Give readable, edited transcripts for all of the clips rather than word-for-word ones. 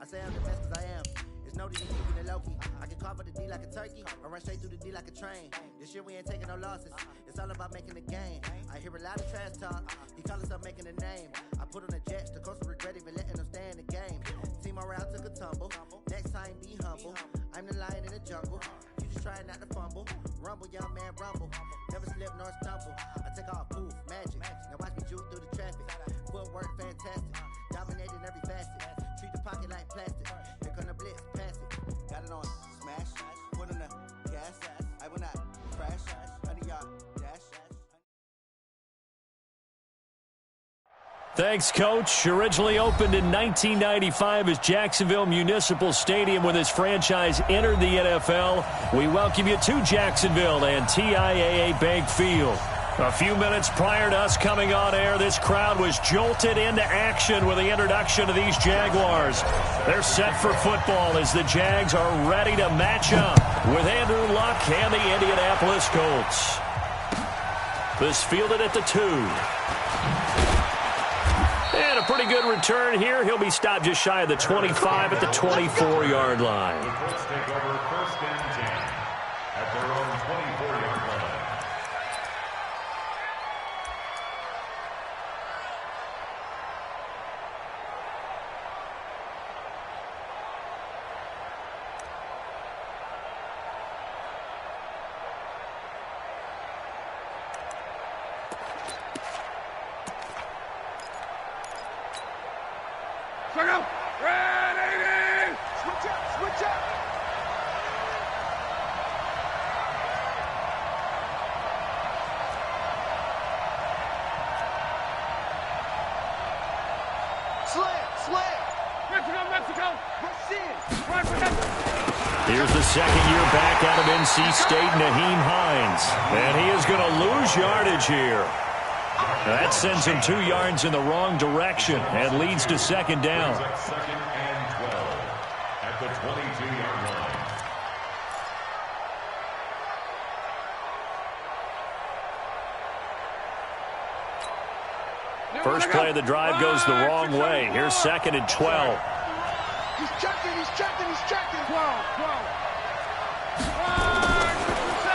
I say I'm the best cause I am. It's no need in keeping it low-key. I can carve up the D like a turkey or run straight through the D like a train. This year we ain't taking no losses. It's all about making the game. I hear a lot of trash talk. He call himself making a name. I put on the Jets. The coach will regret even letting them stay in the game. Team morale took a tumble. Next time be humble. I'm the lion in the jungle. You just trying not to fumble. Rumble, young man, rumble. Never slip nor stumble. I take off, poof, magic. Now watch me juke through the traffic. Footwork fantastic. Dominating every facet. Treat the pocket like plastic. Here come the blitz, pass it. Got it on smash. Put on the gas. I will not crash. Honey, y'all dash. Thanks, Coach. Originally opened in 1995 as Jacksonville Municipal Stadium when this franchise entered the NFL. We welcome you to Jacksonville and TIAA Bank Field. A few minutes prior to us coming on air, this crowd was jolted into action with the introduction of these Jaguars. They're set for football as the Jags are ready to match up with Andrew Luck and the Indianapolis Colts. This fielded at the 2. And a pretty good return here. He'll be stopped just shy of the 25 at the 24-yard line. The Colts take over first and 10 at their own 24-yard line. Ready! Switch up! Slam! Mexico! Right for Mexico! Here's the second year back out of NC State, Nyheim Hines. And he is going to lose yardage here. That sends him 2 yards in the wrong direction and leads to second down. Second and 12 at the 22-yard line. First play of the drive goes the wrong way. Here's second and 12. He's checking. 12.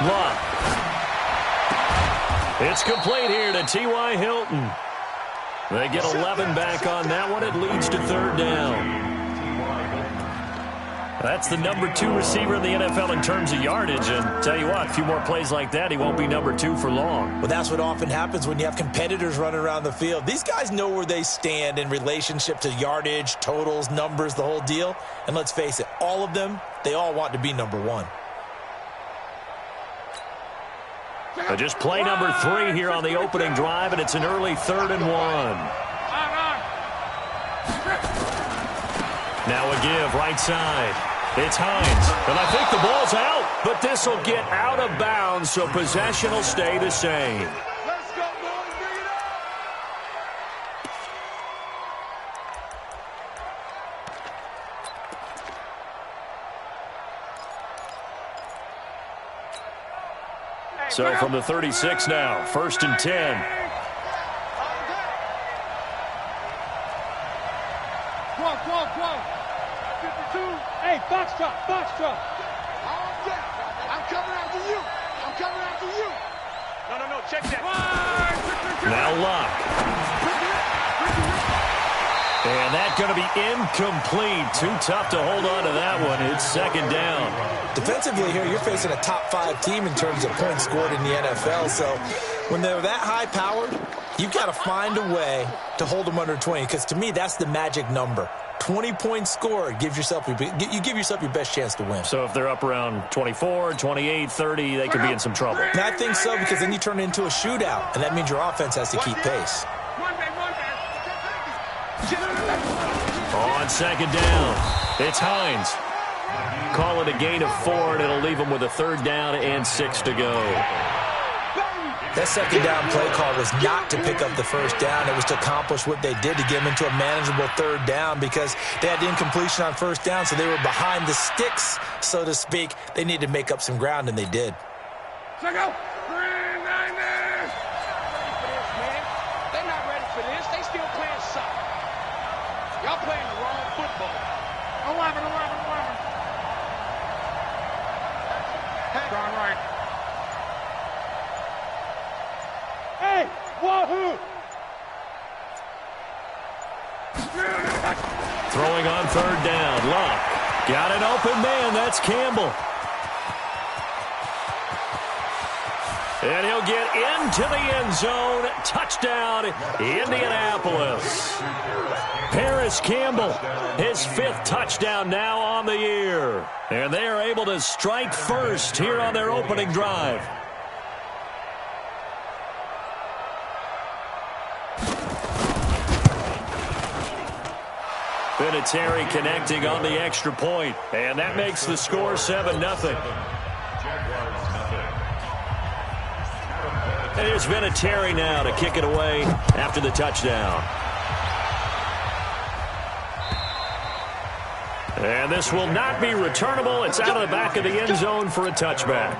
Luck. It's complete here to T.Y. Hilton. They get 11 back on that one. It leads to third down. That's the number 2 receiver in the NFL in terms of yardage. And tell you what, a few more plays like that, he won't be number 2 for long. Well, that's what often happens when you have competitors running around the field. These guys know where they stand in relationship to yardage, totals, numbers, the whole deal. And let's face it, all of them, they all want to be number 1. Just play number 3 here on the opening drive, and it's an early 3rd and 1. Now a give, right side. It's Hines, and I think the ball's out, but this will get out of bounds, so possession will stay the same. Let's go, boys. Bring it up. So from the 36 now, 1st and 10. Whoa. 52. Hey, box drop. I'm coming after you. No, check that. Now Luck. And that's going to be incomplete. Too tough to hold on to that one. It's second down. Defensively here, you're facing a top 5 team in terms of points scored in the NFL. So when they're that high-powered, you've got to find a way to hold them under 20. Because to me, that's the magic number. 20 points scored, you give yourself your best chance to win. So if they're up around 24, 28, 30, they could be in some trouble. And I think so, because then you turn it into a shootout, and that means your offense has to keep pace. On second down, it's Hines. Call it a gain of 4, and it'll leave them with a 3rd down and 6 to go. That second down play call was not to pick up the first down. It was to accomplish what they did to get them into a manageable 3rd down because they had incompletion on first down, so they were behind the sticks, so to speak. They needed to make up some ground, and they did. Check out. Niners. They're not ready for this. They still playing soccer. Y'all playing the wrong football. Strong right. Hey, wahoo! Throwing on third down. Luck. Got an open man. That's Campbell. And he'll get into the end zone. Touchdown, Indianapolis. Paris Campbell, his 5th touchdown now on the year. And they are able to strike first here on their opening drive. Vinatieri connecting on the extra point. And that makes the score 7-0. And here's Vinatieri now to kick it away after the touchdown. And this will not be returnable. It's out of the back of the end zone for a touchback.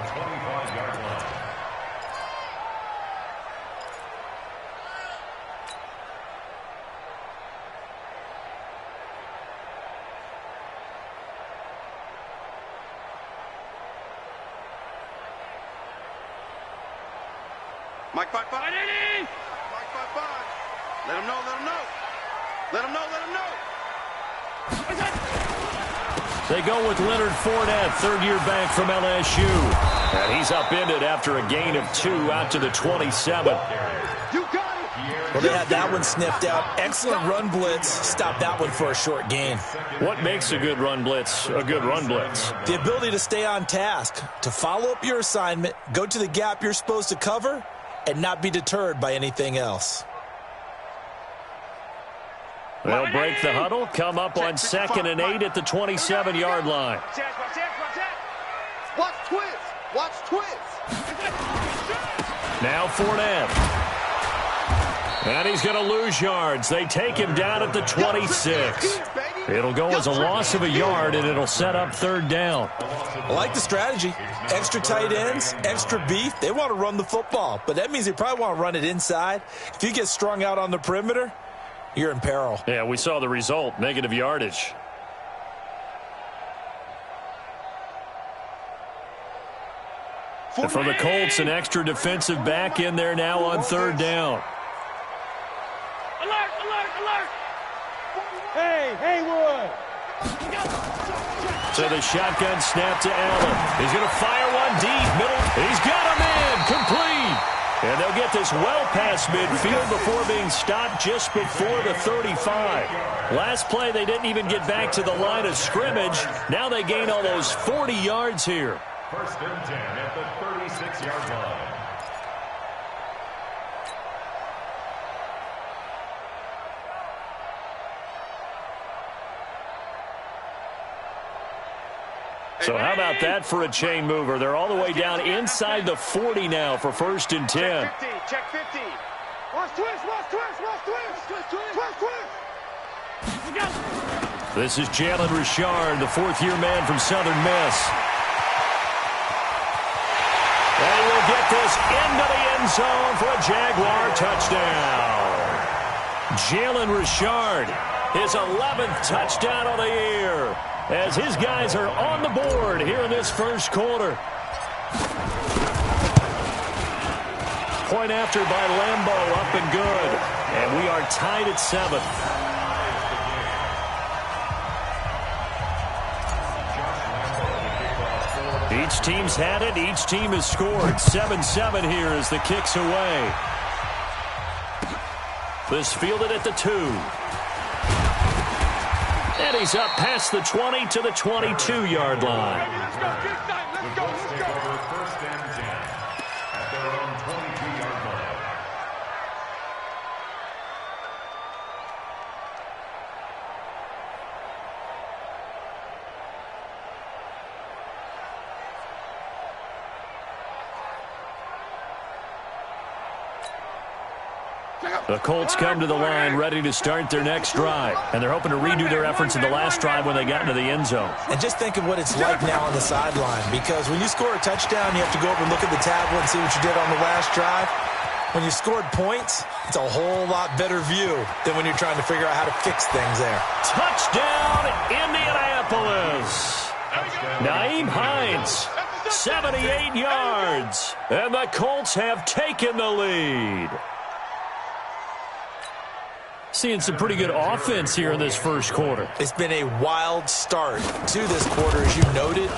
Mike 5-5. Mike 5-5. Let him know, let him know. Let him know, let him know. They go with Leonard Fournette, third-year back from LSU. And he's upended after a gain of 2 out to the 27. You got it. Well, they had that one sniffed out. Excellent run blitz. Stopped that one for a short gain. What makes a good run blitz a good run blitz? The ability to stay on task, to follow up your assignment, go to the gap you're supposed to cover, and not be deterred by anything else. They'll break the huddle, come up on 2nd and 8 at the 27-yard line. Watch twist. Watch twist. Now Fournette. And he's going to lose yards. They take him down at the 26. It'll go as a loss of a yard, and it'll set up 3rd down. I like the strategy. Extra tight ends, extra beef. They want to run the football, but that means they probably want to run it inside. If you get strung out on the perimeter, you're in peril. Yeah, we saw the result, negative yardage. And for the Colts, an extra defensive back in there now on 3rd down. Alert, alert, alert. Hey, Haywood. So the shotgun snap to Allen. He's going to fire one deep, middle. He's got him in, complete. And they'll get this well past midfield before being stopped just before the 35. Last play, they didn't even get back to the line of scrimmage. Now they gain almost 40 yards here. 1st and 10 at the 36-yard line. So how about that for a chain mover? They're all the way down inside the 40 now for 1st and 10. Check 50. Watch twist, watch twist, watch twist. Twist, twist. This is Jalen Richard, the 4th-year man from Southern Miss. They will get this into the end zone for a Jaguar touchdown. Jalen Richard, his 11th touchdown of the year, as his guys are on the board here in this 1st quarter. Point after by Lambeau, up and good. And we are tied at 7. Each team's had it. Each team has scored. 7-7 here as the kick's away. This fielded at the 2. And he's up past the 20 to the 22-yard line. Let's go, let's go. 1st and 10 at their own 22-yard line. The Colts come to the line ready to start their next drive. And they're hoping to redo their efforts in the last drive when they got into the end zone. And just think of what it's like now on the sideline, because when you score a touchdown, you have to go over and look at the tablet and see what you did on the last drive. When you scored points, it's a whole lot better view than when you're trying to figure out how to fix things there. Touchdown, Indianapolis. Nyheim Hines 78 yards. And the Colts have taken the lead. Seeing some pretty good offense here in this first quarter. It's been a wild start to this quarter, as you noted.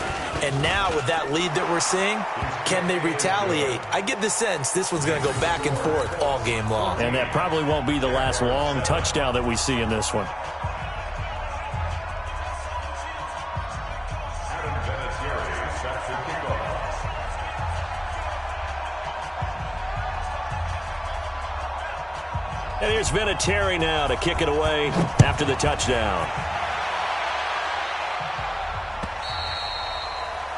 And now with that lead that we're seeing, can they retaliate? I get the sense this one's going to go back and forth all game long. And that probably won't be the last long touchdown that we see in this one. And here's Vinatieri now to kick it away after the touchdown.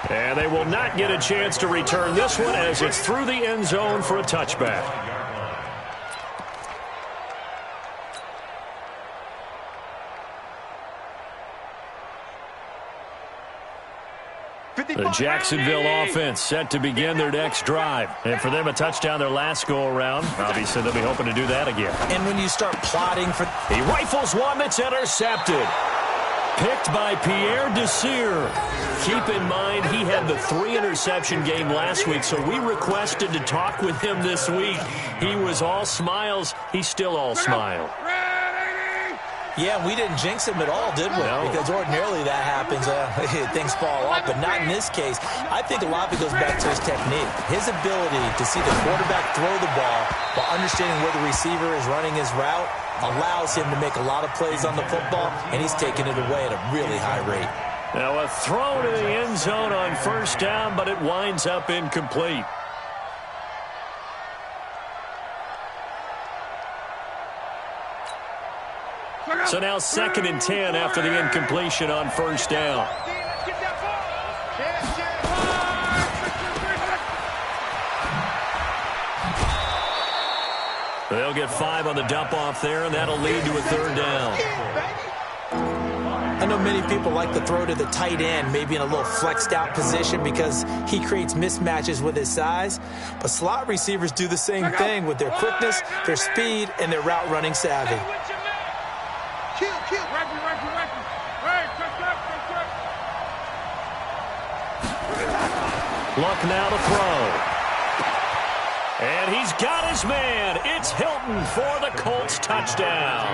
And they will not get a chance to return this one as it's through the end zone for a touchback. The Jacksonville offense set to begin their next drive. And for them, a touchdown their last go-around. Obviously, they'll be hoping to do that again. And when you start plotting for... He rifles one that's intercepted. Picked by Pierre Desir. Keep in mind, he had the 3-interception game last week, so we requested to talk with him this week. He was all smiles. He's still all smile. Yeah, we didn't jinx him at all, did we? No. Because ordinarily that happens, things fall off, but not in this case. I think a lot of it goes back to his technique. His ability to see the quarterback throw the ball while understanding where the receiver is running his route allows him to make a lot of plays on the football, and he's taking it away at a really high rate. Now a throw to the end zone on first down, but it winds up incomplete. So now 2nd and 10 after the incompletion on first down. They'll get 5 on the dump-off there, and that'll lead to a 3rd down. I know many people like to throw to the tight end, maybe in a little flexed-out position because he creates mismatches with his size. But slot receivers do the same thing with their quickness, their speed, and their route-running savvy. Luck now to throw. And he's got his man. It's Hilton for the Colts touchdown.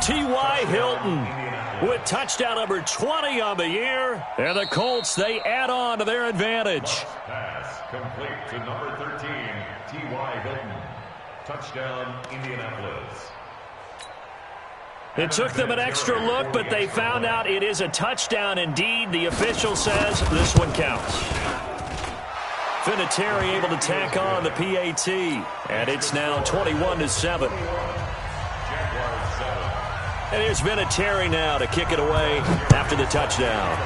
T.Y. Hilton with touchdown number 20 on the year. And the Colts, they add on to their advantage. Pass complete to number 13, T.Y. Hilton. Touchdown, Indianapolis. It took them an extra look, but they found out it is a touchdown indeed. The official says this one counts. Vinatieri able to tack on the PAT, and it's now 21-7. And here's Vinatieri now to kick it away after the touchdown.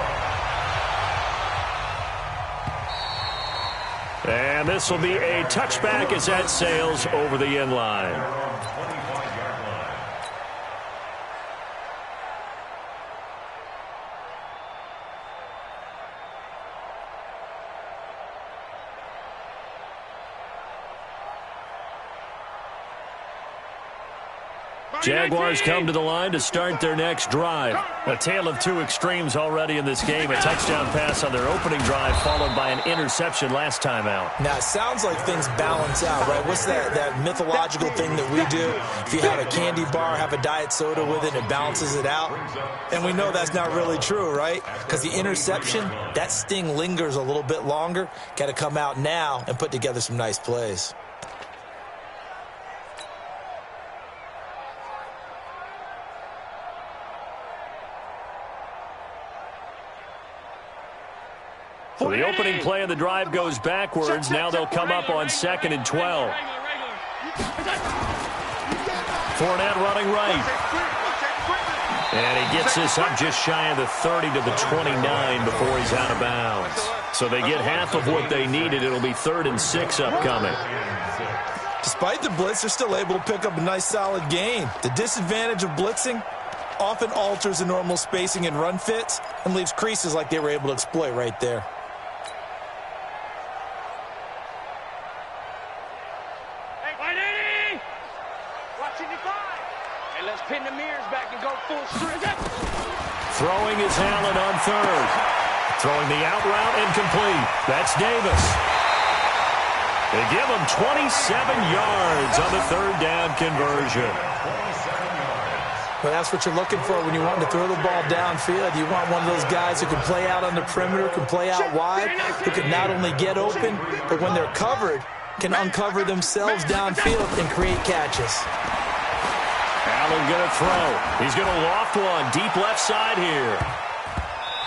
And this will be a touchback as that sails over the end line. Jaguars come to the line to start their next drive. A tale of two extremes already in this game. A touchdown pass on their opening drive followed by an interception last time out. Now, it sounds like things balance out, right? What's that mythological thing that we do? If you have a candy bar, have a diet soda with it, it balances it out. And we know that's not really true, right? Because the interception, that sting lingers a little bit longer. Got to come out now and put together some nice plays. So the opening play of the drive goes backwards. Now they'll come up on 2nd and 12. Fournette running right. And he gets this up just shy of the 30 to the 29 before he's out of bounds. So they get half of what they needed. It'll be 3rd and 6 upcoming. Despite the blitz, they're still able to pick up a nice solid gain. The disadvantage of blitzing often alters the normal spacing and run fits and leaves creases like they were able to exploit right there. Throwing is Allen on 3rd. Throwing the out route incomplete. That's Davis. They give him 27 yards on the third down conversion. Well, that's what you're looking for when you want to throw the ball downfield. You want one of those guys who can play out on the perimeter, can play out wide, who can not only get open, but when they're covered, can uncover themselves downfield and create catches. Allen going to throw. He's going to loft one deep left side here.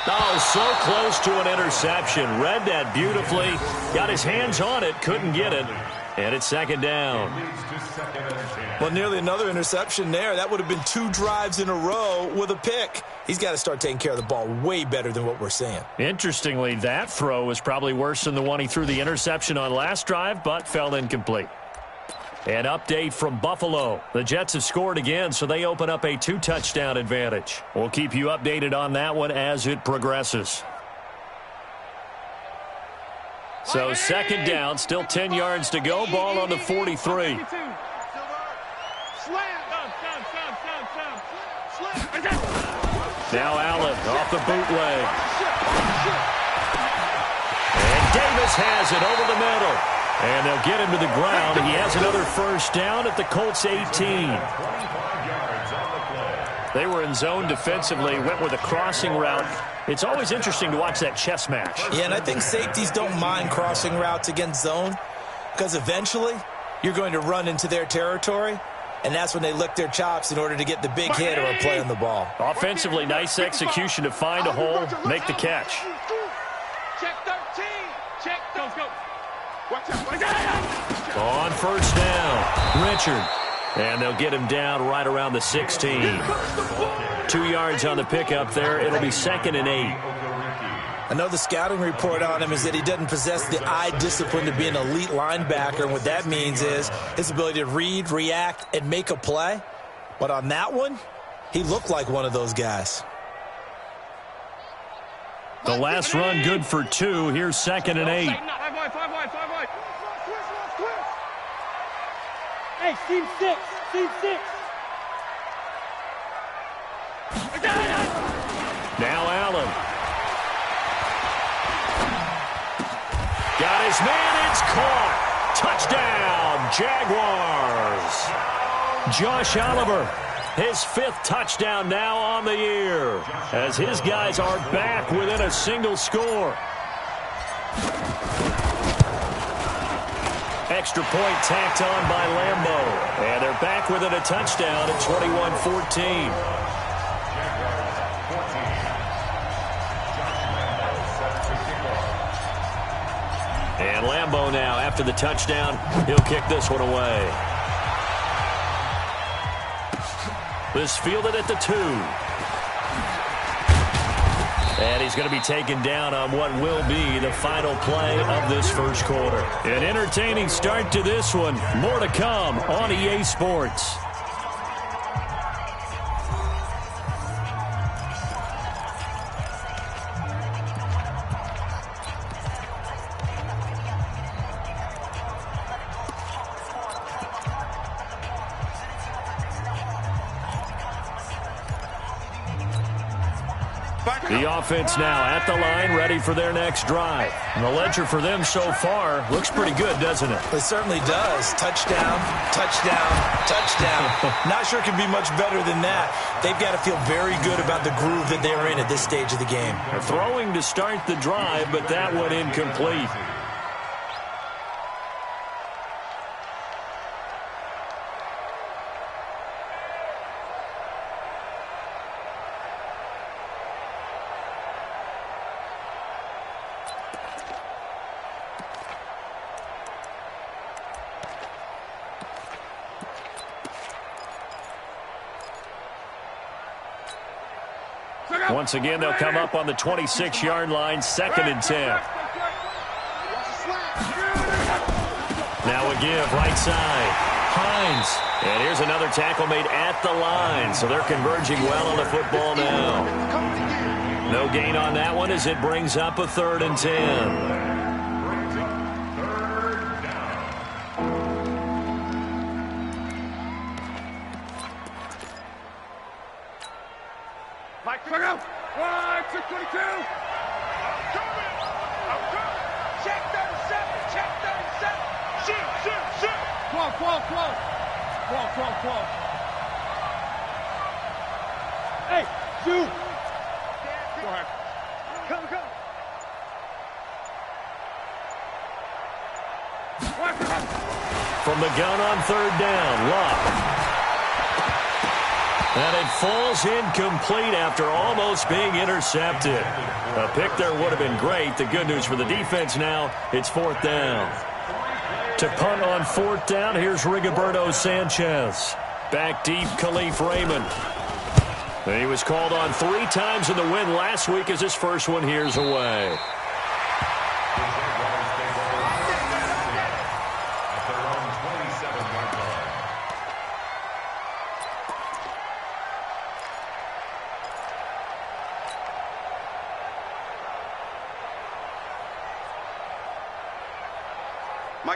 Oh, so close to an interception. Read that beautifully. Got his hands on it, couldn't get it. And it's second down. Well, nearly another interception there. That would have been 2 drives in a row with a pick. He's got to start taking care of the ball way better than what we're seeing. Interestingly, that throw was probably worse than the one he threw the interception on last drive, but fell incomplete. An update from Buffalo. The Jets have scored again, so they open up a 2-touchdown advantage. We'll keep you updated on that one as it progresses. So second down, still 10 yards to go. Ball on the 43. Now Allen off the bootleg. And Davis has it over the middle. And they'll get him to the ground. He has another first down at the Colts 18. They were in zone defensively, went with a crossing route. It's always interesting to watch that chess match. Yeah, and I think safeties don't mind crossing routes against zone because eventually you're going to run into their territory, and that's when they lick their chops in order to get the big hit or a play on the ball. Offensively, nice execution to find a hole, make the catch. Check 13. Check. Go. Watch out. On first down, Richard. And they'll get him down right around the 16. 2 yards on the pickup there. It'll be 2nd and 8. I know the scouting report on him is that he doesn't possess the eye discipline to be an elite linebacker. And what that means is his ability to read, react, and make a play. But on that one, he looked like one of those guys. The last run good for 2. Here's 2nd and 8. 5 wide. Hey, team 6. Now Allen. Got his man, it's caught. Touchdown, Jaguars. Josh Oliver, his 5th touchdown now on the year, as his guys are back within a single score. Extra point tacked on by Lambeau. And they're back within a touchdown at 21-14. And Lambeau now, after the touchdown, he'll kick this one away. This fielded at the 2. And he's going to be taken down on what will be the final play of this first quarter. An entertaining start to this one. More to come on EA Sports. The offense now at the line, ready for their next drive. And the ledger for them so far looks pretty good, doesn't it? It certainly does. Touchdown. Not sure it can be much better than that. They've got to feel very good about the groove that they're in at this stage of the game. They're throwing to start the drive, but that one incomplete. Once again, they'll come up on the 26-yard line, 2nd and 10. Now a give, right side. Hines. And here's another tackle made at the line, so they're converging well on the football now. No gain on that one as it brings up a 3rd and 10. Check 37. Check 37. Shoot. 12. Hey, shoot. Go ahead. Come. From the gun on third down, Love. And it falls incomplete after almost being intercepted. A pick there would have been great. The good news for the defense now, it's fourth down. To punt on fourth down, here's Rigoberto Sanchez. Back deep, Khalif Raymond. He was called on 3 times in the win last week as his first one here's away.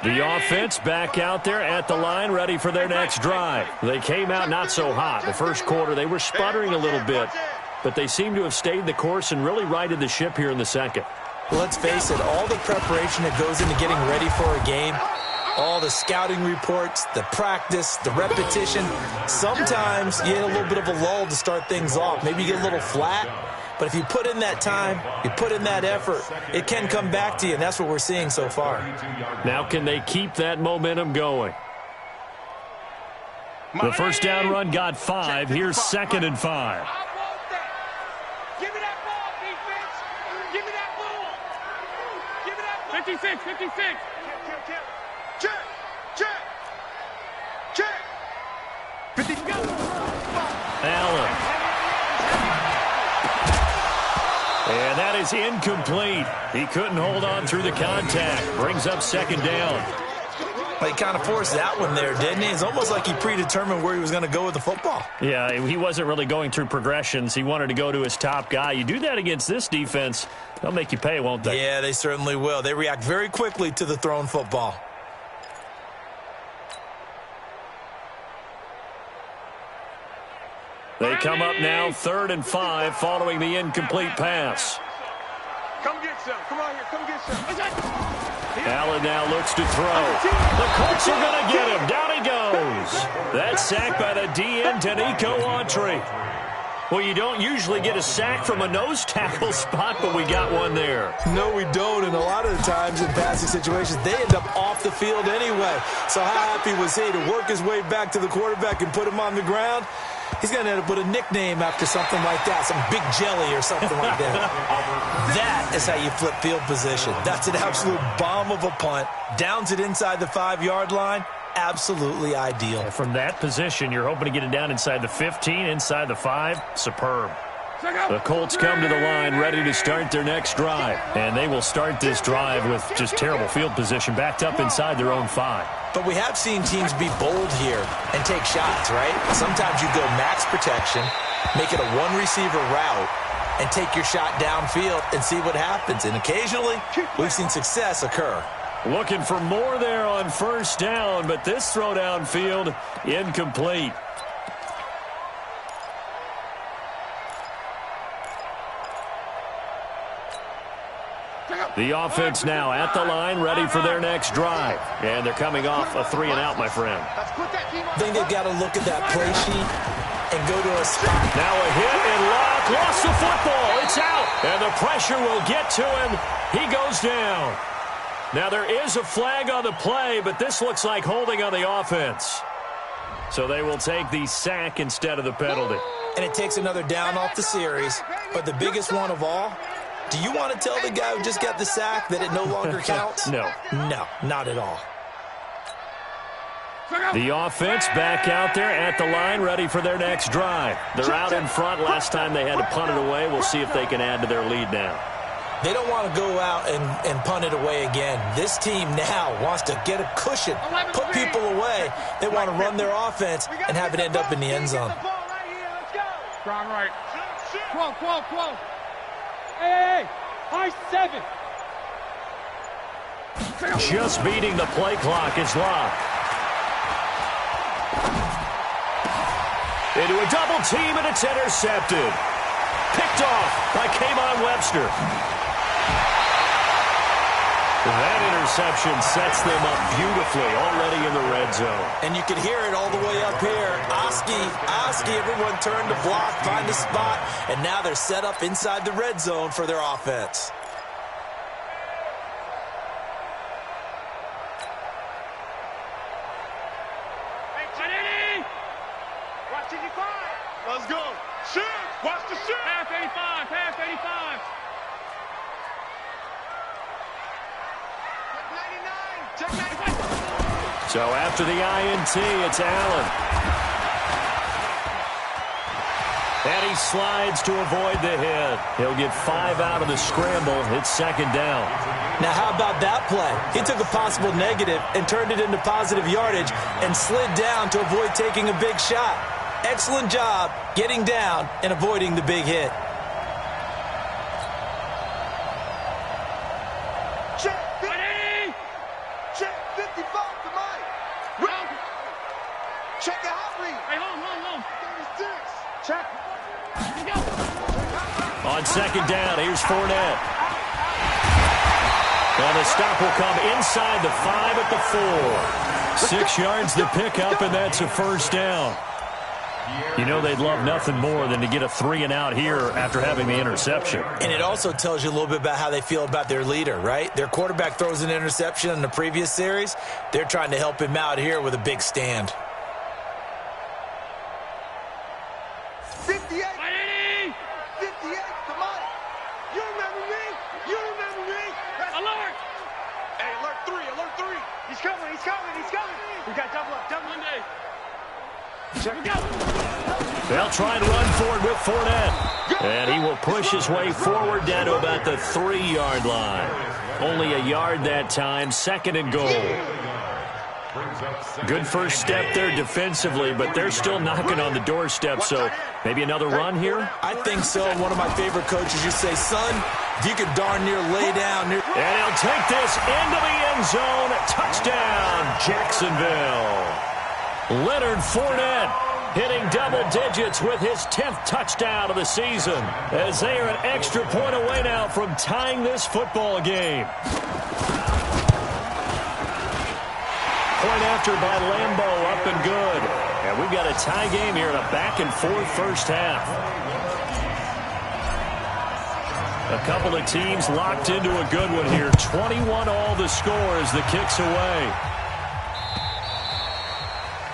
The offense back out there at the line, ready for their next drive. They came out not so hot. The first quarter, they were sputtering a little bit, but they seem to have stayed the course and really righted the ship here in the second. Let's face it, all the preparation that goes into getting ready for a game, all the scouting reports, the practice, the repetition, sometimes you get a little bit of a lull to start things off. Maybe you get a little flat. But if you put in that time, you put in that effort, it can come back to you, and that's what we're seeing so far. Now can they keep that momentum going? The first down run got 5. Here's 2nd and 5. Give me that ball, defense. Give me that ball. Give me that ball. 56. Check. 50 go. Allen. And that is incomplete. He couldn't hold on through the contact. Brings up 2nd down. Well, he kind of forced that one there, didn't he? It's almost like he predetermined where he was going to go with the football. Yeah, he wasn't really going through progressions. He wanted to go to his top guy. You do that against this defense, they'll make you pay, won't they? Yeah, they certainly will. They react very quickly to the thrown football. They come up now 3rd and 5 following the incomplete pass. Come get some. Come on here. Come get some. Allen now looks to throw. The Colts are going to get him. Down he goes. That's sacked by the DN, Danico Autry. Well, you don't usually get a sack from a nose tackle spot, but we got one there. No, we don't, and a lot of the times in passing situations, they end up off the field anyway. So how happy was he to work his way back to the quarterback and put him on the ground? He's going to end up with a nickname after something like that, some big jelly or something like that. That is how you flip field position. That's an absolute bomb of a punt. Downs it inside the 5-yard line. Absolutely ideal. From that position, you're hoping to get it down inside the 15, inside the 5. Superb. The Colts come to the line ready to start their next drive. And they will start this drive with just terrible field position, backed up inside their own 5. But we have seen teams be bold here and take shots, right? Sometimes you go max protection, make it a one-receiver route, and take your shot downfield and see what happens. And occasionally, we've seen success occur. Looking for more there on first down, but this throw downfield, incomplete. The offense now at the line, ready for their next drive. And they're coming off a 3-and-out, my friend. I think they've got to look at that play sheet and go to a spot. Now a hit and lock. Lost the football. It's out. And the pressure will get to him. He goes down. Now there is a flag on the play, but this looks like holding on the offense. So they will take the sack instead of the penalty. And it takes another down off the series. But the biggest one of all, do you want to tell the guy who just got the sack that it no longer counts? No. No, not at all. The offense back out there at the line, ready for their next drive. They're out in front. Last time they had to punt it away. We'll see if they can add to their lead now. They don't want to go out and punt it away again. This team now wants to get a cushion, put people away. They want to run their offense and have it end up in the end zone. Strong right. 12. Hey, high 7. Just beating the play clock is locked. Into a double team, and it's intercepted. Picked off by K'Von Webster. That interception sets them up beautifully already in the red zone. And you can hear it all the way up here. Oski, everyone turned to block, find a spot, and now they're set up inside the red zone for their offense. Let's go. Shoot. Watch the shoot. Pass 85. Pass 85. Check 99. Check 95. So after the INT, it's Allen. And he slides to avoid the hit. He'll get 5 out of the scramble. It's second down. Now, how about that play? He took a possible negative and turned it into positive yardage and slid down to avoid taking a big shot. Excellent job getting down and avoiding the big hit. Check 50. Check 55 to Mike. Round. Check the hot read. Hey, hold. 36. Check. On second down, here's Fournette. And the stop will come inside the 5 at the 4. 6 yards the pickup, and that's a first down. You know they'd love nothing more than to get a 3-and-out here after having the interception. And it also tells you a little bit about how they feel about their leader, right? Their quarterback throws an interception in the previous series. They're trying to help him out here with a big stand. 58. 58 to Mike. You remember me? You remember me? Alert. Hey, alert 3. Alert 3. He's coming. He's coming. He's coming. We got double up. Double Monday. Check it out. They'll try and run forward with Fournette. And he will push his way forward down to about the 3-yard line. Only a yard that time, second and goal. Good first step there defensively, but they're still knocking on the doorstep, so maybe another run here? I think so. One of my favorite coaches used to say, son, if you could darn near lay down. And he'll take this into the end zone. Touchdown, Jacksonville. Leonard Fournette hitting double digits with his 10th touchdown of the season, as they are an extra point away now from tying this football game. Point after by Lambeau, up and good. And we've got a tie game here in a back-and-forth first half. A couple of teams locked into a good one here. 21 all the score as the kick's away.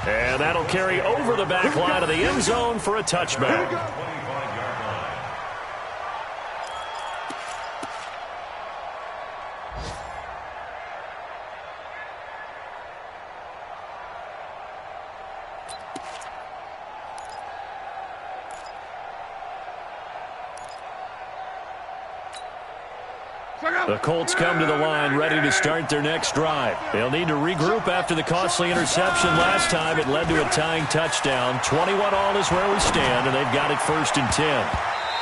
And that'll carry over the back line of the end zone for a touchback. The Colts come to the line ready to start their next drive. They'll need to regroup after the costly interception last time. It led to a tying touchdown. 21 all is where we stand, and they've got it 1st and 10.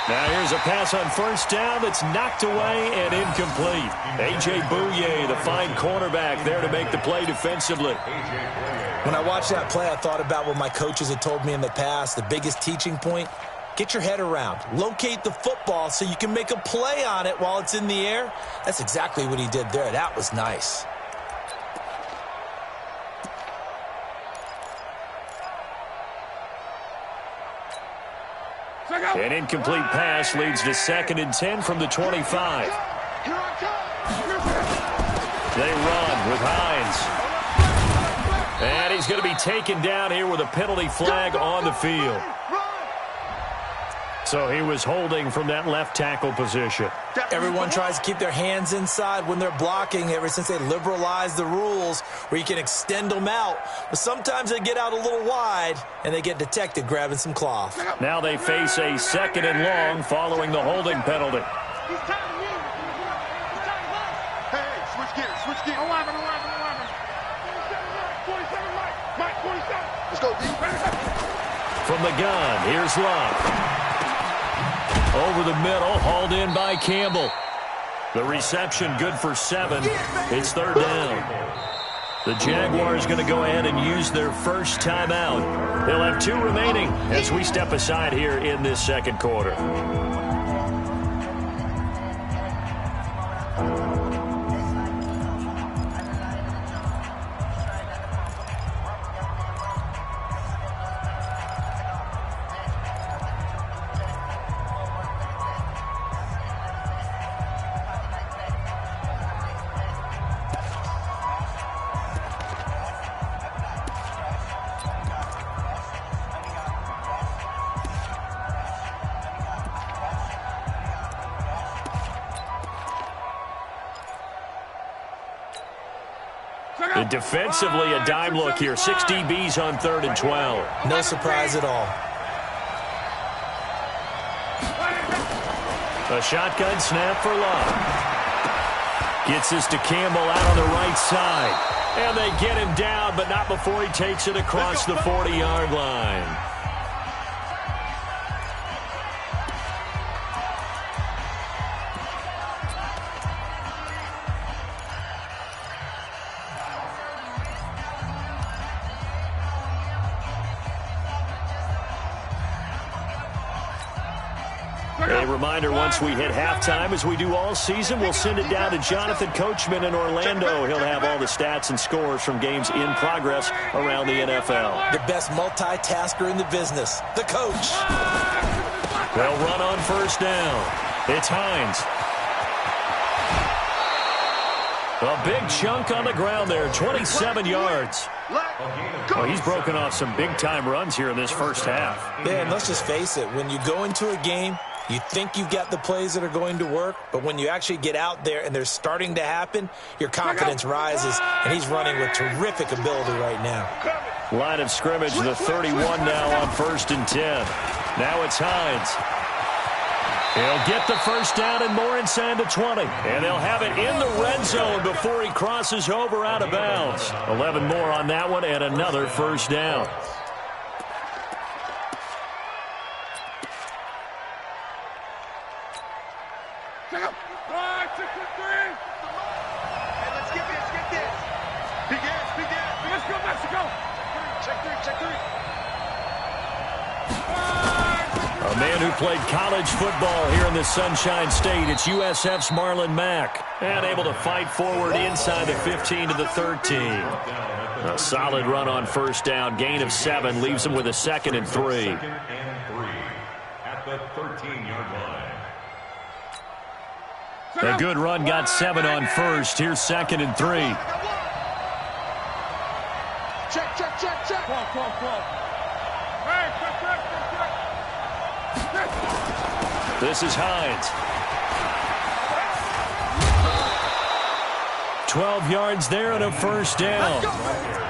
Now here's a pass on first down that's knocked away and incomplete. A.J. Bouye, the fine cornerback, there to make the play defensively. When I watched that play, I thought about what my coaches had told me in the past. The biggest teaching point, get your head around. Locate the football so you can make a play on it while it's in the air. That's exactly what he did there. That was nice. An incomplete pass leads to 2nd and 10 from the 25. They run with Hines. And he's going to be taken down here with a penalty flag on the field. So he was holding from that left tackle position. Everyone tries to keep their hands inside when they're blocking ever since they liberalized the rules where you can extend them out. But sometimes they get out a little wide and they get detected grabbing some cloth. Now they face a 2nd and long following the holding penalty. Hey, switch gears, switch gears. 11. 27, Mike, 27. Let's go, D. From the gun, here's Love. Over the middle, hauled in by Campbell. The reception good for 7. It's 3rd down. The Jaguars going to go ahead and use their first timeout. They'll have 2 remaining as we step aside here in this second quarter. And defensively, a dime look here. 6 DBs on 3rd and 12. No surprise at all. A shotgun snap for Love. Gets this to Campbell out on the right side. And they get him down, but not before he takes it across the 40-yard line. A reminder, once we hit halftime, as we do all season, we'll send it down to Jonathan Coachman in Orlando. He'll have all the stats and scores from games in progress around the NFL. The best multitasker in the business, the coach. They'll run on 1st down. It's Hines. A big chunk on the ground there, 27 yards. Well, he's broken off some big-time runs here in this first half. Yeah, and let's just face it, when you go into a game, you think you've got the plays that are going to work, but when you actually get out there and they're starting to happen, your confidence rises, and he's running with terrific ability right now. Line of scrimmage, the 31 now on 1st and 10. Now it's Hines. He'll get the 1st down and more inside the 20. And they'll have it in the red zone before he crosses over out of bounds. 11 more on that one and another 1st down. A man who played college football here in the Sunshine State. It's USF's Marlon Mack. And able to fight forward inside the 15 to the 13. A solid run on 1st down. Gain of 7 leaves him with a 2nd and 3. 2nd and 3 at the 13-yard line. A good run got 7 on 1st. Here's 2nd and 3. Check. Ball. This is Hines. 12 yards there and a 1st down.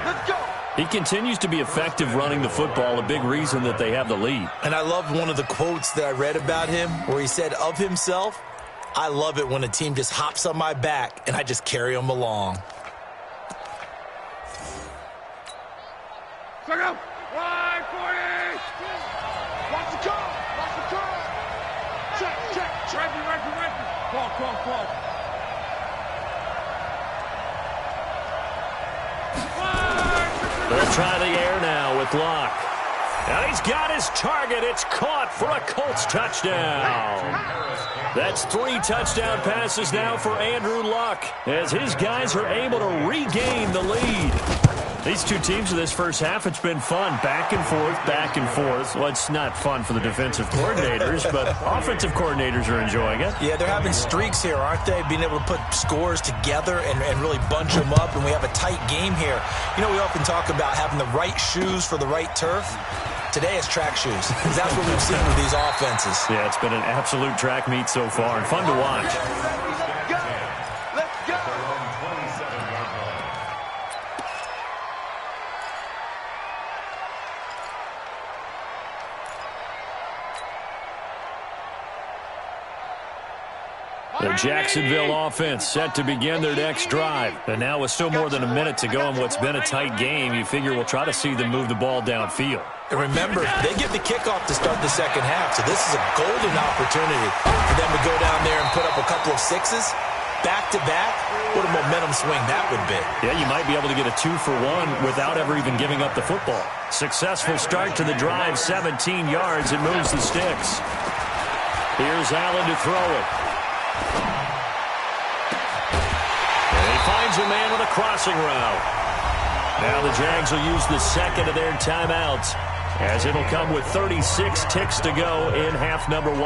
Let's go. He continues to be effective running the football, a big reason that they have the lead. And I love one of the quotes that I read about him where he said of himself, I love it when a team just hops on my back and I just carry them along. Check out. 140. Watch the call. Check. Right. Call. They'll try the air now with Locke. And he's got his target. It's caught for a Colts touchdown. That's 3 touchdown passes now for Andrew Luck as his guys are able to regain the lead. These two teams in this first half, it's been fun. Back and forth. Well, it's not fun for the defensive coordinators, but offensive coordinators are enjoying it. Yeah, they're having streaks here, aren't they? Being able to put scores together and really bunch them up, and we have a tight game here. You know, we often talk about having the right shoes for the right turf. Today it's track shoes. That's what we've seen with these offenses. Yeah, it's been an absolute track meet so far, and fun to watch. The Jacksonville offense set to begin their next drive. And now with still more than a minute to go in what's been a tight game, you figure we'll try to see them move the ball downfield. And remember, they get the kickoff to start the second half, so this is a golden opportunity for them to go down there and put up a couple of 6s. Back-to-back, what a momentum swing that would be. Yeah, you might be able to get a 2-for-1 without ever even giving up the football. Successful start to the drive, 17 yards, and moves the sticks. Here's Allen to throw it. And he finds a man with a crossing route. Now the Jags will use the second of their timeouts as it'll come with 36 ticks to go in half number 1.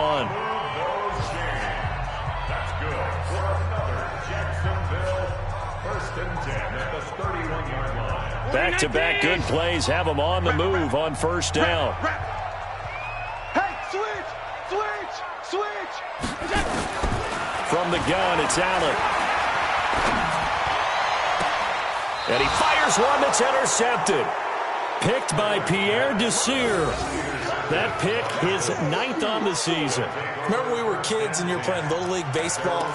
That's good for another Jacksonville 1st and 10 at the 31-yard line. Back-to-back good plays have them on the move on 1st down. Hey, switch. Check. From the gun, it's Allen. And he fires one that's intercepted. Picked by Pierre Desir. That pick, his 9th on the season. Remember we were kids and you were playing Little League Baseball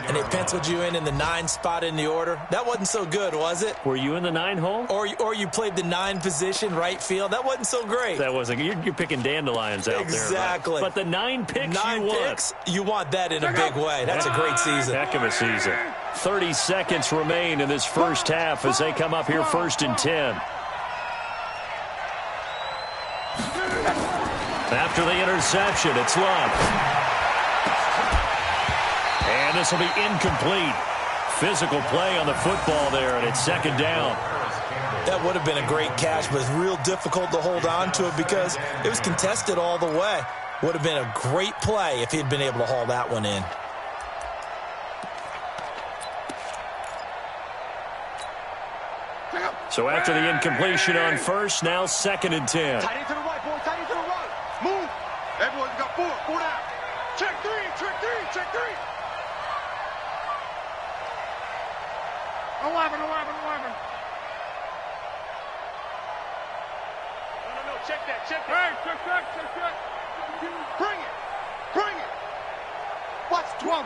and they penciled you in the 9 spot in the order? That wasn't so good, was it? Were you in the 9 hole? Or you played the 9 position, right field? That wasn't so great. That wasn't. You're picking dandelions out there. Exactly. But the 9 picks you want that in a big way. That's a great season. Heck of a season. 30 seconds remain in this first half as they come up here 1st and 10. After the interception, it's Love. And this will be incomplete. Physical play on the football there, and it's 2nd down. That would have been a great catch, but it's real difficult to hold on to it because it was contested all the way. Would have been a great play if he'd been able to haul that one in. So after the incompletion on first, now 2nd and 10. Tight end to the right, boy. Tight end to the right. Move. Everyone's got 4. 4 down. Check 3. Check 3. Check 3. 11. No. Check that. Check that. Hey, check. Bring it. Watch 12.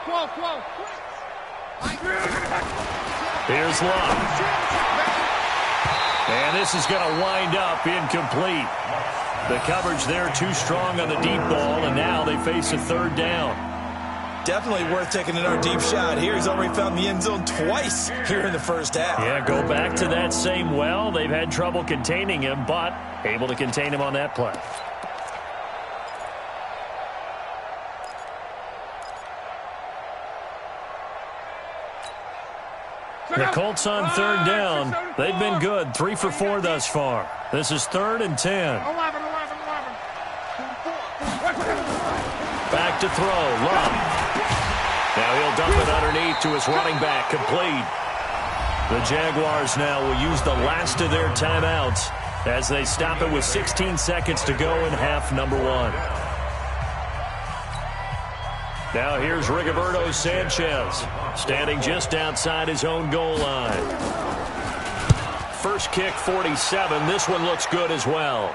Here's Love. And this is going to wind up incomplete. The coverage there too strong on the deep ball, and now they face a 3rd down. Definitely worth taking another deep shot here. He's already found the end zone twice here in the first half. Yeah, go back to that same well. They've had trouble containing him, but able to contain him on that play. The Colts on 3rd down. They've been good. 3 for 4 thus far. This is 3rd and 10. 11. Back to throw. Love. Now he'll dump it underneath to his running back. Complete. The Jaguars now will use the last of their timeouts as they stop it with 16 seconds to go in half number 1. Now here's Rigoberto Sanchez, standing just outside his own goal line. First kick, 47. This one looks good as well.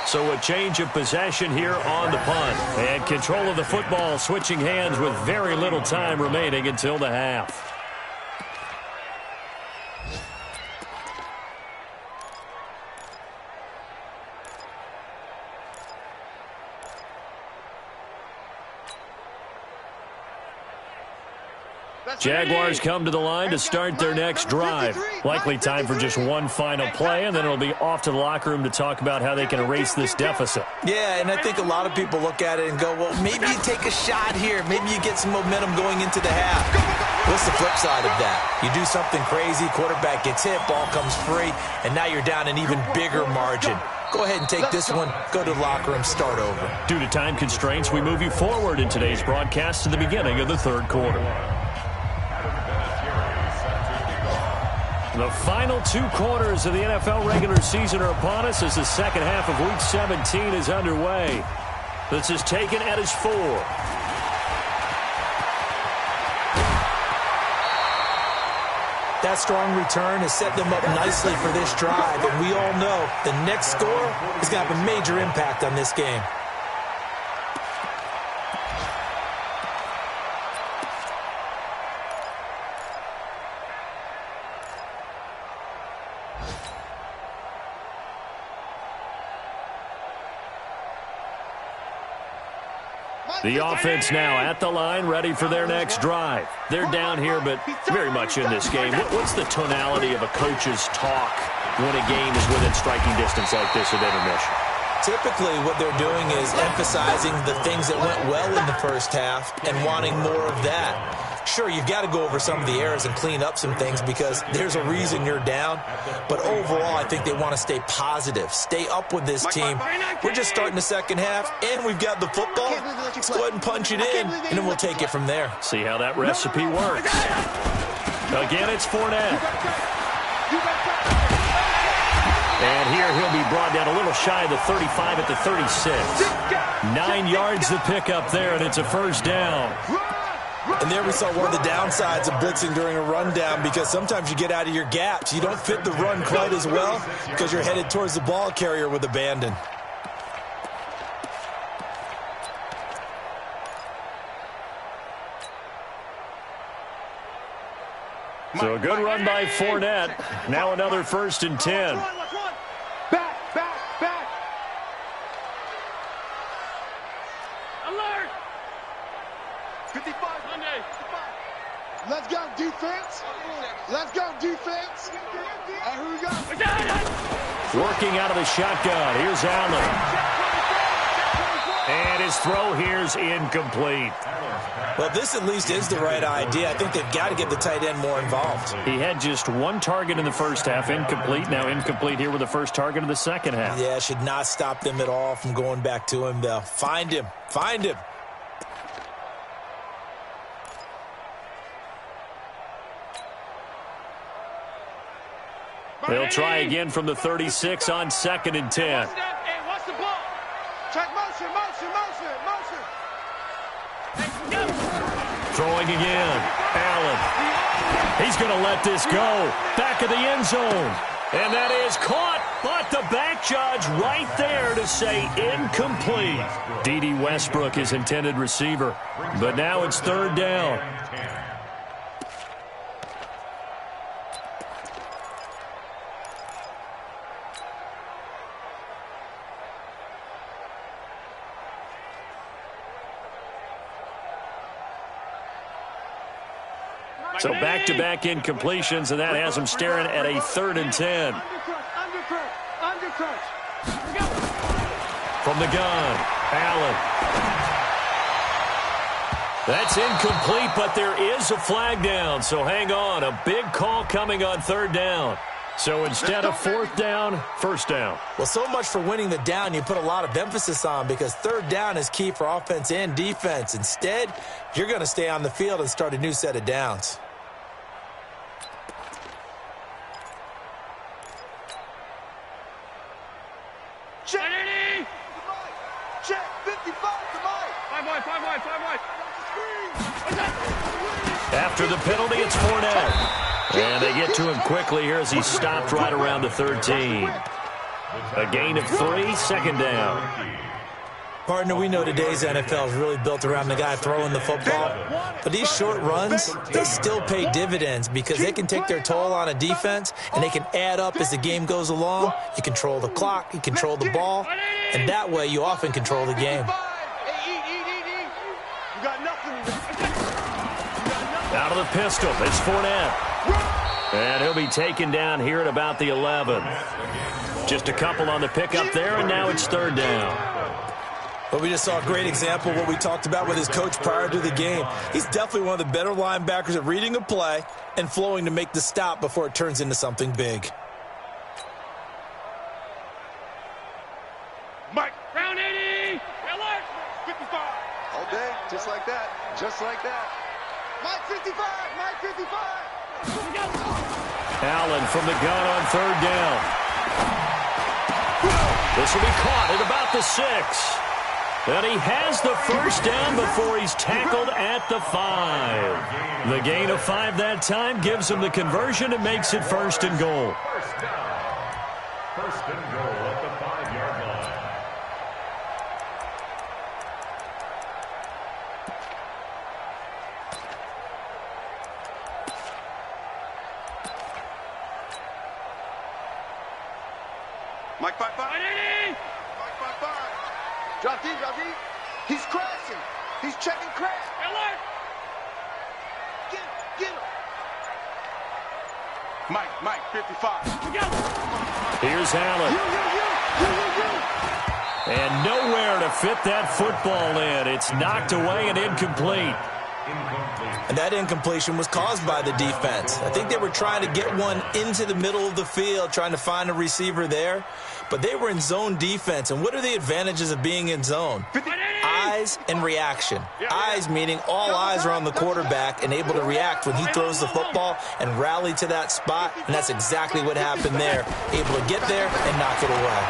So a change of possession here on the punt. And control of the football switching hands with very little time remaining until the half. Jaguars come to the line to start their next drive. Likely time for just one final play, and then it'll be off to the locker room to talk about how they can erase this deficit. Yeah, and I think a lot of people look at it and go, well, maybe you take a shot here. Maybe you get some momentum going into the half. What's the flip side of that? You do something crazy, quarterback gets hit, ball comes free, and now you're down an even bigger margin. Go ahead and take this one, go to the locker room, start over. Due to time constraints, we move you forward in today's broadcast to the beginning of the 3rd quarter. The final 2 quarters of the NFL regular season are upon us as the second half of Week 17 is underway. This is taken at his 4. That strong return has set them up nicely for this drive, and we all know the next score is going to have a major impact on this game. The offense now at the line, ready for their next drive. They're down here, but very much in this game. What's the tonality of a coach's talk when a game is within striking distance like this at intermission? Typically, what they're doing is emphasizing the things that went well in the first half and wanting more of that. Sure, you've got to go over some of the errors and clean up some things because there's a reason you're down. But overall, I think they want to stay positive, stay up with this team. We're just starting the second half, and we've got the football. Let's go ahead and punch it in, and then we'll take it from there. See how that recipe works. Again, it's Fournette. And here he'll be brought down a little shy of the 35 at the 36. 9 yards to pick up there, and it's a first down. And there we saw one of the downsides of blitzing during a rundown, because sometimes you get out of your gaps. You don't fit the run quite as well because you're headed towards the ball carrier with abandon. So a good run by Fournette. Now another 1st and 10. Back. Alert! 55. Monday. Let's go, defense. Let's go, defense. And here we go. Working out of the shotgun. Here's Allen. And his throw here's incomplete. Well, this at least is the right idea. I think they've got to get the tight end more involved. He had just one target in the first half, incomplete. Now incomplete here with the first target of the second half. Yeah, should not stop them at all from going back to him, though. Find him. They'll try again from the 36 on 2nd and 10. Watch the ball. Check motion. Throwing again. Allen. He's going to let this go. Back of the end zone. And that is caught. But the back judge right there to say incomplete. D.D. Westbrook, his intended receiver. But now it's 3rd down. So back-to-back incompletions, and that has him staring at a 3rd and 10. Undercut. From the gun, Allen. That's incomplete, but there is a flag down, so hang on. A big call coming on 3rd down. So instead of 4th down, 1st down. Well, so much for winning the down you put a lot of emphasis on, because 3rd down is key for offense and defense. Instead, you're going to stay on the field and start a new set of downs. Check 55 to Mike. 5 wide. After the penalty, it's Fournette. And they get to him quickly here as he stopped right around the 13. A gain of 3, 2nd down. Partner, we know today's NFL is really built around the guy throwing the football. But these short runs, they still pay dividends because they can take their toll on a defense, and they can add up as the game goes along. You control the clock, you control the ball, and that way you often control the game. Out of the pistol, it's Fournette. And he'll be taken down here at about the 11. Just a couple on the pickup there, and now it's 3rd down. But we just saw a great example of what we talked about with his coach prior to the game. He's definitely one of the better linebackers at reading a play and flowing to make the stop before it turns into something big. Mike, round 80. Alert. 55. All day, just like that. Mike 55. Allen from the gun on 3rd down. This will be caught at about the 6. And he has the 1st down before he's tackled at the 5. The gain of 5 that time gives him the conversion and makes it 1st and goal. 1st and goal at the 5-yard line. Mike 55. Drop D. He's crashing. He's checking crash. Alert. Get him. Mike 55. Here's Allen. And nowhere to fit that football in. It's knocked away and incomplete. And that incompletion was caused by the defense. I think they were trying to get one into the middle of the field, trying to find a receiver there. But they were in zone defense. And what are the advantages of being in zone? Eyes and reaction. Eyes meaning all eyes are on the quarterback and able to react when he throws the football and rally to that spot. And that's exactly what happened there. Able to get there and knock it away.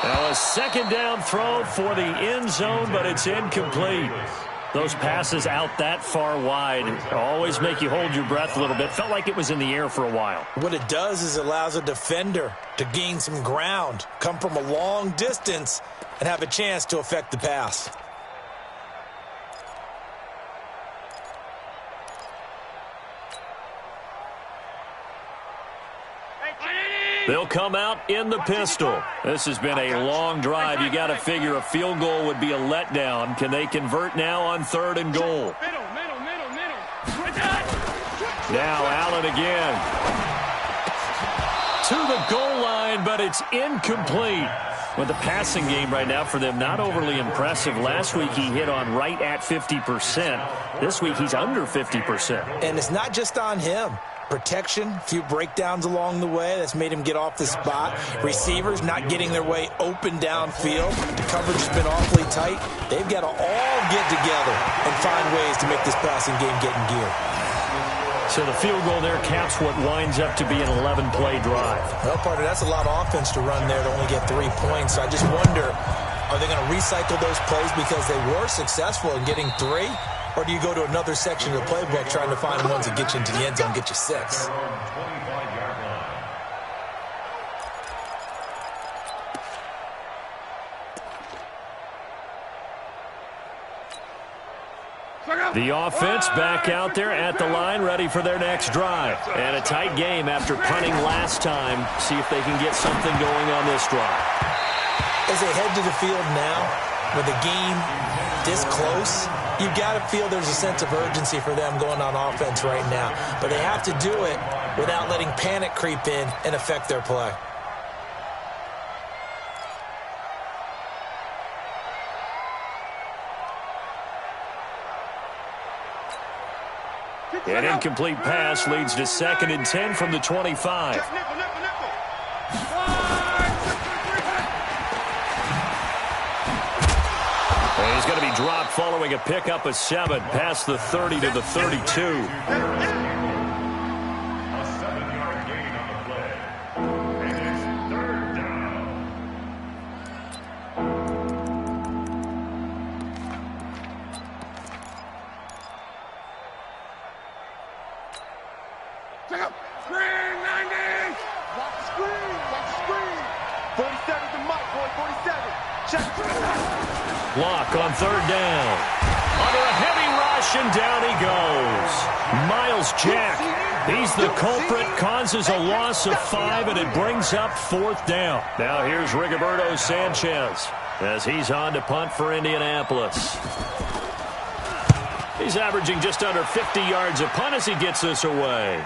Now a 2nd down throw for the end zone, but it's incomplete. Those passes out that far wide always make you hold your breath a little bit. Felt like it was in the air for a while. What it does is it allows a defender to gain some ground, come from a long distance, and have a chance to affect the pass. They'll come out in the pistol. This has been a long drive. You got to figure a field goal would be a letdown. Can they convert now on 3rd and goal? Now Allen again. To the goal line, but it's incomplete. With the passing game right now for them, not overly impressive. Last week he hit on right at 50%. This week he's under 50%. And it's not just on him. Protection, a few breakdowns along the way. That's made him get off the spot. Receivers not getting their way open downfield. The coverage has been awfully tight. They've got to all get together and find ways to make this passing game get in gear. So the field goal there caps what winds up to be an 11-play drive. Well, partner, that's a lot of offense to run there to only get 3 points. I just wonder, are they going to recycle those plays because they were successful in getting 3? Or do you go to another section of the playbook trying to find ones that get you into the end zone, get you 6? The offense back out there at the line, ready for their next drive. And a tight game after punting last time. See if they can get something going on this drive. As they head to the field now, with the game this close, you've got to feel there's a sense of urgency for them going on offense right now. But they have to do it without letting panic creep in and affect their play. An incomplete pass leads to 2nd and 10 from the 25. He's going to be dropped following a pickup of 7 past the 30 to the 32. A 7-yard gain on the play. And it's 3rd down. Screen, 90! Watch the screen, watch the screen. 47 to Mike, boy, 47. Check. Block on 3rd down. Under a heavy rush, and down he goes. Miles Jack, he's the culprit, causes a loss of 5, and it brings up 4th down. Now here's Rigoberto Sanchez as he's on to punt for Indianapolis. He's averaging just under 50 yards a punt as he gets this away.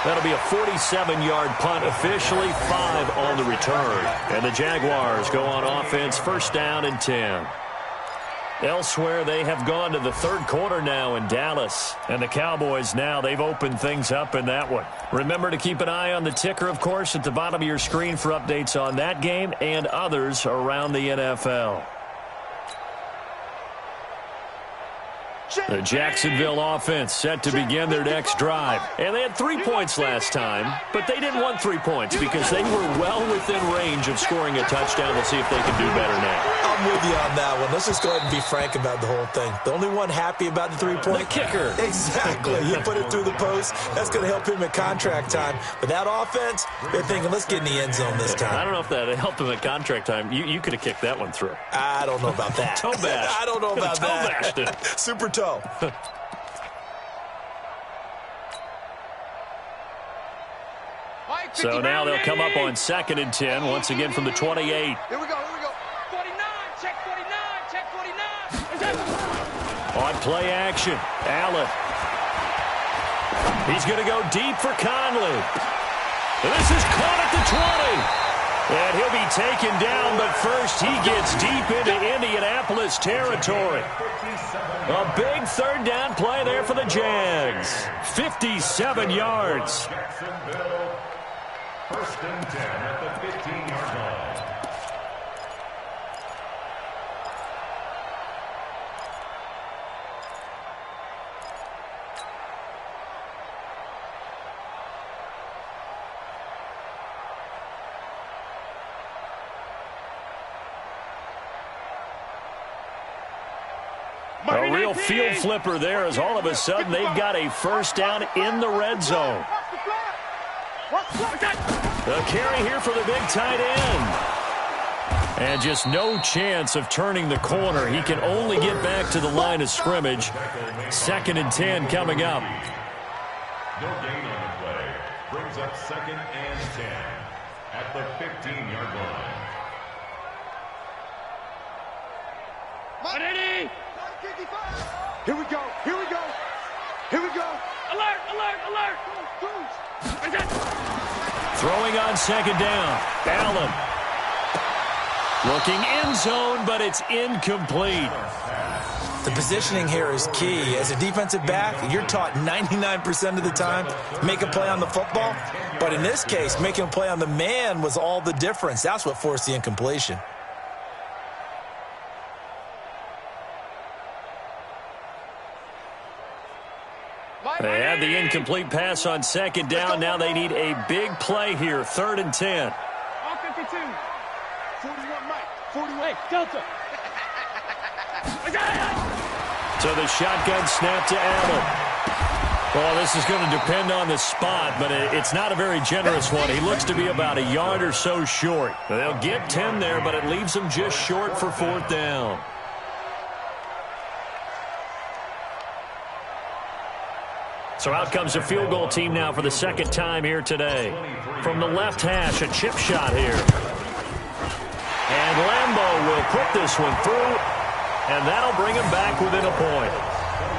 That'll be a 47-yard punt, officially 5 on the return. And the Jaguars go on offense, 1st down and 10. Elsewhere, they have gone to the 3rd quarter now in Dallas. And the Cowboys now, they've opened things up in that one. Remember to keep an eye on the ticker, of course, at the bottom of your screen for updates on that game and others around the NFL. The Jacksonville offense set to begin their next drive. And they had 3 points last time, but they didn't want 3 points because they were well within range of scoring a touchdown. We'll see if they can do better now. I'm with you on that one. Let's just go ahead and be frank about the whole thing. The only one happy about the 3-point? The kicker. Exactly. You put it through the post. That's going to help him at contract time. But that offense, they're thinking, let's get in the end zone this time. I don't know if that helped him at contract time. You could have kicked that one through. I don't know about that. Toe bash. I don't know about toe that. Bashed it. Super toe. So now they'll come up on 2nd and 10, once again from the 28. Here we go, here we go. 49, check 49, check 49. On play action, Allen. He's going to go deep for Conley. And this is caught at the 20. And he'll be taken down, but first he gets deep into Indianapolis territory. A big 3rd down play there for the Jags. 57 yards. Jacksonville, 1st and 10 at the 15-yard line. A real field flipper there as all of a sudden they've got a first down in the red zone. The carry here for the big tight end. And just no chance of turning the corner. He can only get back to the line of scrimmage. 2nd and 10 coming up. No gain on the play. Brings up 2nd and 10 at the 15-yard line. Here we go. Here we go. Here we go. Alert, alert, alert. Throwing on 2nd down. Allen. Looking end zone, but it's incomplete. The positioning here is key. As a defensive back, you're taught 99% of the time, make a play on the football. But in this case, making a play on the man was all the difference. That's what forced the incompletion. They had the incomplete pass on 2nd down. Now they need a big play here. 3rd and 10. All 52. 41 Mike. 41. Delta. So the shotgun snap to Allen. Well, this is going to depend on the spot, but it's not a very generous one. He looks to be about a yard or so short. They'll get 10 there, but it leaves them just short for 4th down. So out comes a field goal team now for the 2nd time here today. From the left hash, a chip shot here. And Lambeau will put this one through, and that'll bring him back within a point.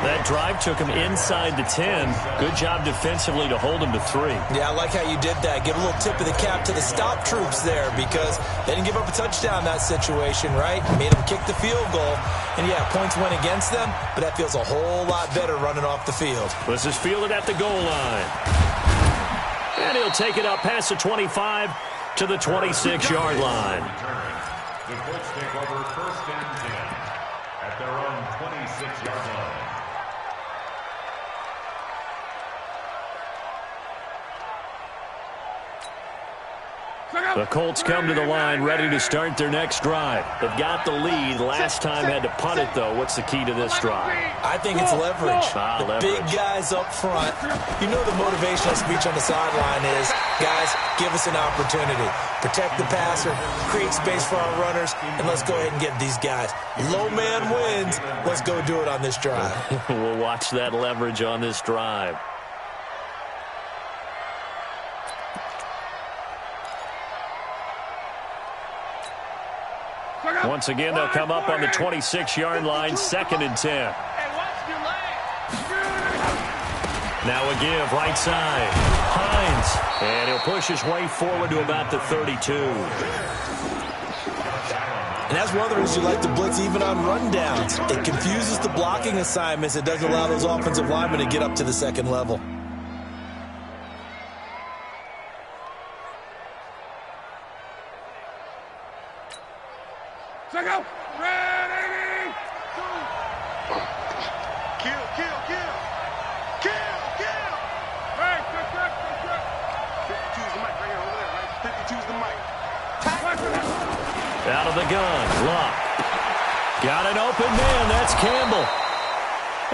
That drive took him inside the 10. Good job defensively to hold him to 3. Yeah, I like how you did that. Give a little tip of the cap to the stop troops there because they didn't give up a touchdown in that situation, right? Made them kick the field goal. And, yeah, points went against them, but that feels a whole lot better running off the field. This is fielded at the goal line. And he'll take it up past the 25 to the 26-yard line. The Colts take over 1st and 10 at their own 26-yard line. The Colts come to the line ready to start their next drive. They've got the lead. Last time had to punt it, though. What's the key to this drive? I think it's leverage. The big guys up front. You know the motivational speech on the sideline is, guys, give us an opportunity. Protect the passer, create space for our runners, and let's go ahead and get these guys. Low man wins. Let's go do it on this drive. We'll watch that leverage on this drive. Once again, they'll come up on the 26-yard line, 2nd and 10. Now a give, right side. Hines, and he'll push his way forward to about the 32. And that's one of the reasons you like to blitz even on rundowns. It confuses the blocking assignments. It doesn't allow those offensive linemen to get up to the 2nd level. Go. Ready. Kill, kill, kill. Kill, kill. Hey, quick. 52 is the mic right here over there, right? 52 is the mic. Out of the gun, Luck. Got an open man, that's Campbell.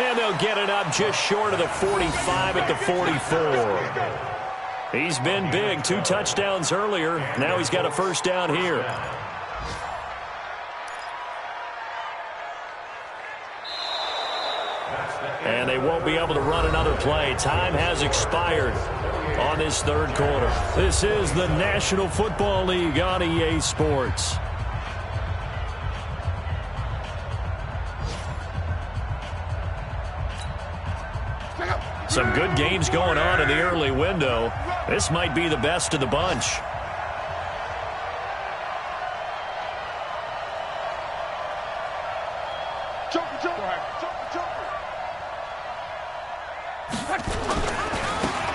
And they'll get it up just short of the 45 at the 44. He's been big, 2 touchdowns earlier. Now he's got a first down here. And they won't be able to run another play. Time has expired on this 3rd quarter. This is the National Football League on EA Sports. Some good games going on in the early window. This might be the best of the bunch.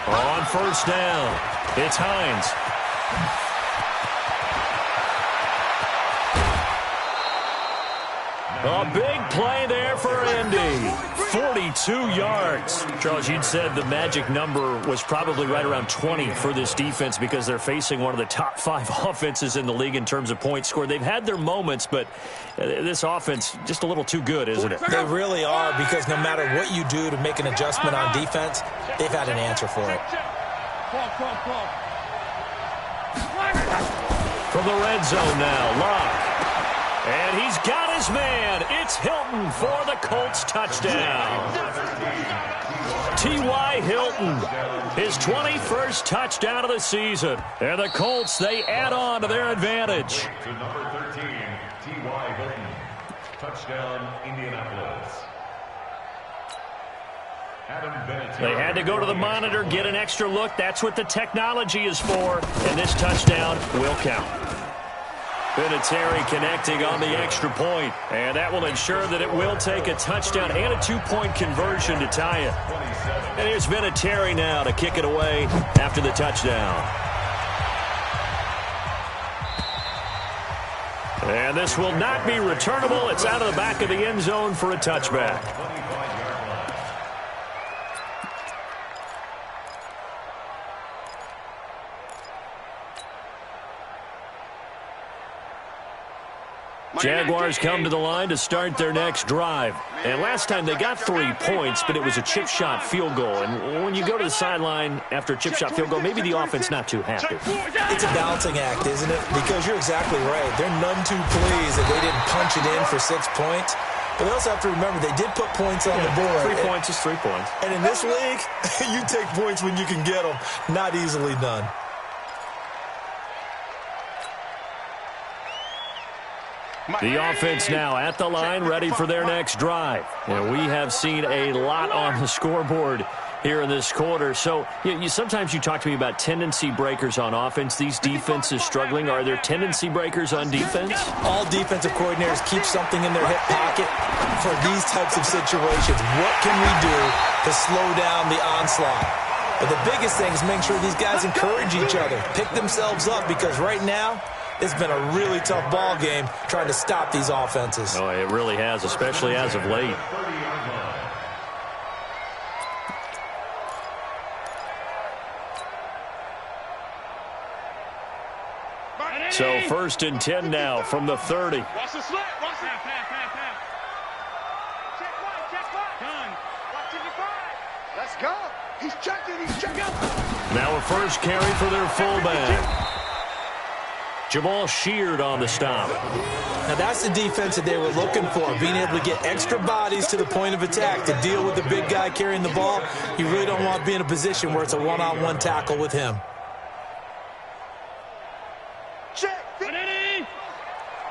On first down, it's Hines. A big play there for Indy. 42 yards. Charles, you'd said the magic number was probably right around 20 for this defense because they're facing one of the top 5 offenses in the league in terms of points scored. They've had their moments, but this offense just a little too good, isn't it? They really are, because no matter what you do to make an adjustment on defense, they've had an answer for it. From the red zone now, Locke. And he's got his man. It's Hilton for the Colts touchdown. T.Y. Hilton, his 21st touchdown of the season. And the Colts, they add on to their advantage. To number 13, T.Y. Hilton. Touchdown, Indianapolis. They had to go to the monitor, get an extra look. That's what the technology is for. And this touchdown will count. Vinatieri connecting on the extra point, and that will ensure that it will take a touchdown and a 2-point conversion to tie it. And here's Vinatieri now to kick it away after the touchdown. And this will not be returnable. It's out of the back of the end zone for a touchback. Jaguars come to the line to start their next drive. And last time they got 3 points, but it was a chip shot field goal. And when you go to the sideline after a chip shot field goal, maybe the offense not too happy. It's a balancing act, isn't it? Because you're exactly right. They're none too pleased that they didn't punch it in for 6 points. But they also have to remember they did put points on the board. 3 points is 3 points. And in this league, you take points when you can get them. Not easily done. The offense now at the line, ready for their next drive. And we have seen a lot on the scoreboard here in this quarter. So sometimes you talk to me about tendency breakers on offense. These defenses struggling. Are there tendency breakers on defense? All defensive coordinators keep something in their hip pocket for these types of situations. What can we do to slow down the onslaught? But the biggest thing is make sure these guys encourage each other, pick themselves up, because right now, it's been a really tough ball game trying to stop these offenses. Oh, it really has, especially as of late. So 1st and 10 now from the 30. Watch the slant. Watch the pass. Check one. Done. Watch it. Let's go. He's checking. Now a first carry for their fullback. Jamal Sheard on the stop. Now that's the defense that they were looking for, being able to get extra bodies to the point of attack to deal with the big guy carrying the ball. You really don't want to be in a position where it's a one-on-one tackle with him. Check 50.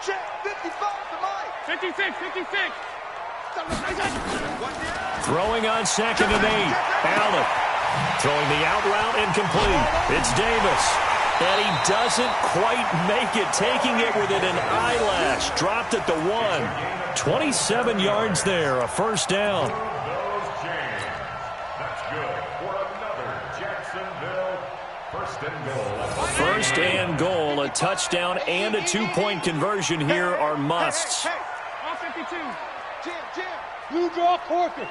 Check 55 to Mike. 56. Throwing on 2nd and 8. Allen throwing the out route incomplete. It's Davis. And he doesn't quite make it, taking it within an eyelash. Dropped at the 1. 27 yards there, a first down. That's good for another Jacksonville 1st and goal. 1st and goal, a touchdown and a 2-point conversion here are musts. All 52. Jim. Blue draw Corpus.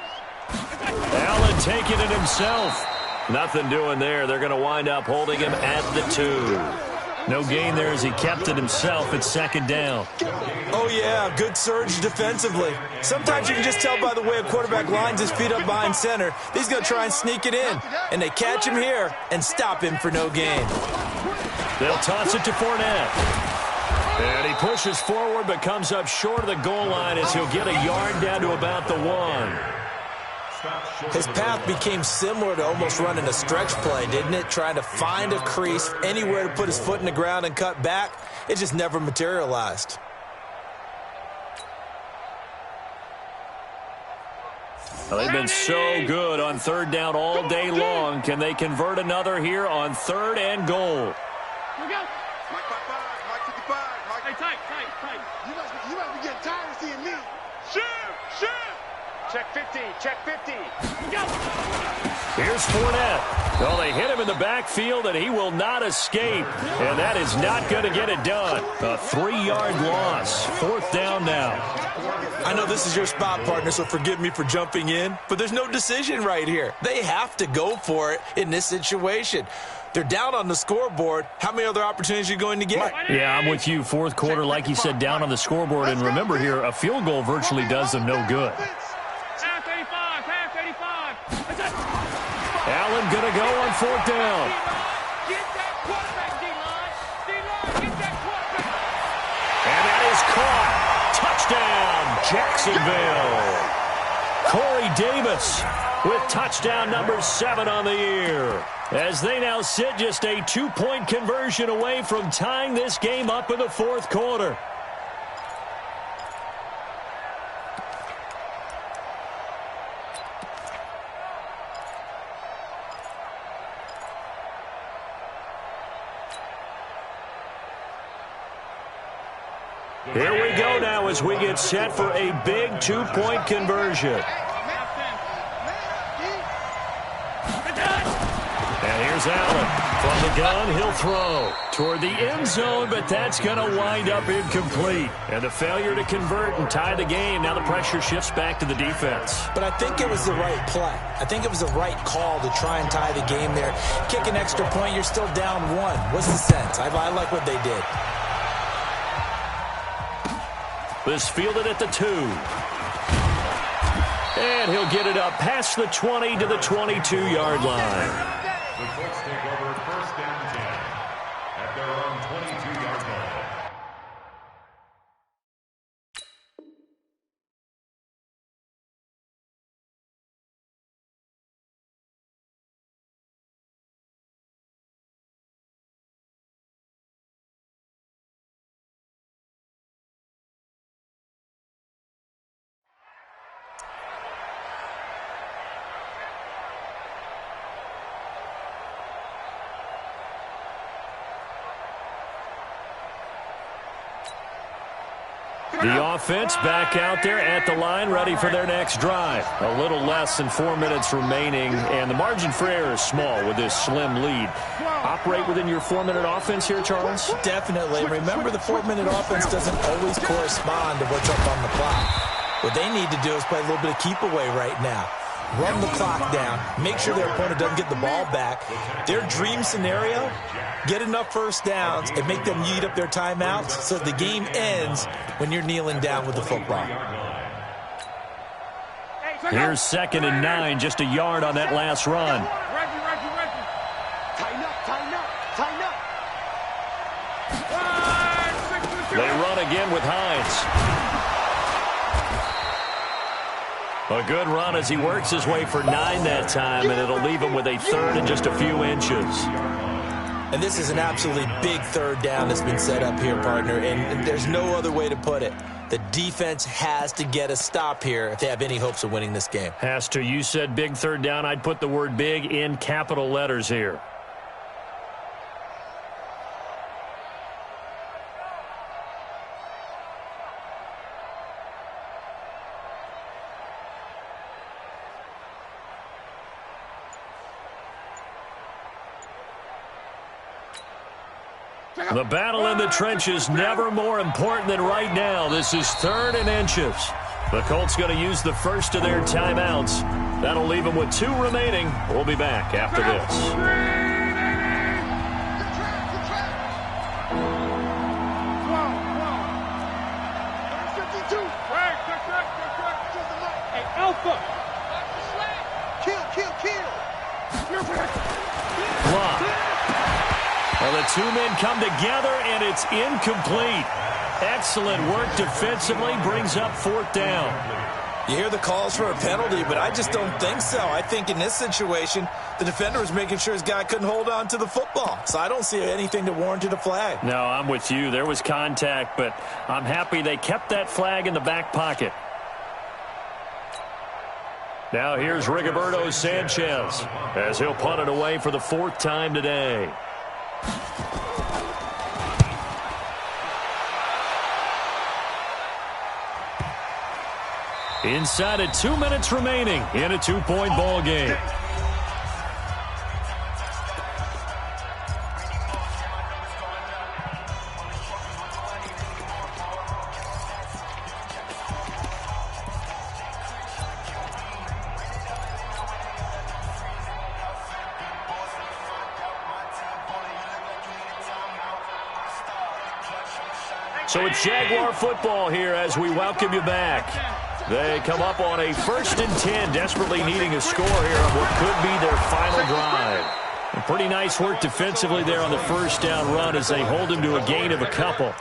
Allen taking it himself. Nothing doing there. They're going to wind up holding him at the 2. No gain there as he kept it himself at 2nd down. Oh, yeah, good surge defensively. Sometimes you can just tell by the way a quarterback lines his feet up behind center. He's going to try and sneak it in. And they catch him here and stop him for no gain. They'll toss it to Fournette. And he pushes forward but comes up short of the goal line as he'll get a yard down to about the 1. His path became similar to almost running a stretch play, didn't it? Trying to find a crease, anywhere to put his foot in the ground and cut back. It just never materialized. Well, they've been so good on 3rd down all day long. Can they convert another here on 3rd and goal? Here we go. Mike 55, Mike 55, Mike. Hey, tight. You must be getting tired of seeing me. Shoot! Check 50. Check 50. Go. Here's Fournette. Well, they hit him in the backfield, and he will not escape. And that is not going to get it done. A 3-yard loss. 4th down now. I know this is your spot, partner, so forgive me for jumping in, but there's no decision right here. They have to go for it in this situation. They're down on the scoreboard. How many other opportunities are you going to get? Yeah, I'm with you. 4th quarter, like you said, down on the scoreboard. And remember here, a field goal virtually does them no good. Half 85. Half 85. Allen going to go on 4th down. Get that quarterback, D-line. D-line, get that quarterback. And that is caught. Touchdown, Jacksonville. Corey Davis with touchdown number 7 on the year. As they now sit just a 2-point conversion away from tying this game up in the 4th quarter. Here we go now as we get set for a big 2-point conversion. And here's Allen. From the gun, he'll throw toward the end zone, but that's going to wind up incomplete. And the failure to convert and tie the game. Now the pressure shifts back to the defense. But I think it was the right play. I think it was the right call to try and tie the game there. Kick an extra point, you're still down 1. What's the sense? I like what they did. This fielded at the 2. And he'll get it up past the 20 to the 22-yard line. The Colts take over 1st and 10 at their own 22-yard line. The offense back out there at the line, ready for their next drive. A little less than 4 minutes remaining, and the margin for error is small with this slim lead. Operate within your 4-minute offense here, Charles? Definitely. Remember, the 4-minute offense doesn't always correspond to what's up on the clock. What they need to do is play a little bit of keep away right now. Run the clock down. Make sure their opponent doesn't get the ball back. Their dream scenario, get enough first downs and make them eat up their timeouts so the game ends when you're kneeling down with the football. Here's 2nd and 9, just a yard on that last run. Reggie. Tighten up. They run again with Hines. A good run as he works his way for 9 that time, and it'll leave him with a 3rd and just a few inches. And this is an absolutely big 3rd down that's been set up here, partner, and there's no other way to put it. The defense has to get a stop here if they have any hopes of winning this game. Has to. You said big 3rd down. I'd put the word big in capital letters here. The battle in the trenches never more important than right now. This is 3rd and inches. The Colts going to use the first of their timeouts. That'll leave them with 2 remaining. We'll be back after this. Well, the 2 men come together, and it's incomplete. Excellent work defensively, brings up 4th down. You hear the calls for a penalty, but I just don't think so. I think in this situation, the defender was making sure his guy couldn't hold on to the football. So I don't see anything to warrant a flag. No, I'm with you. There was contact, but I'm happy they kept that flag in the back pocket. Now here's Rigoberto Sanchez as he'll punt it away for the 4th time today. Inside of 2 minutes remaining in a 2-point ball game. So it's Jaguar football here as we welcome you back. They come up on a 1st and 10, desperately needing a score here on what could be their final drive. And pretty nice work defensively there on the first down run as they hold him to a gain of a couple.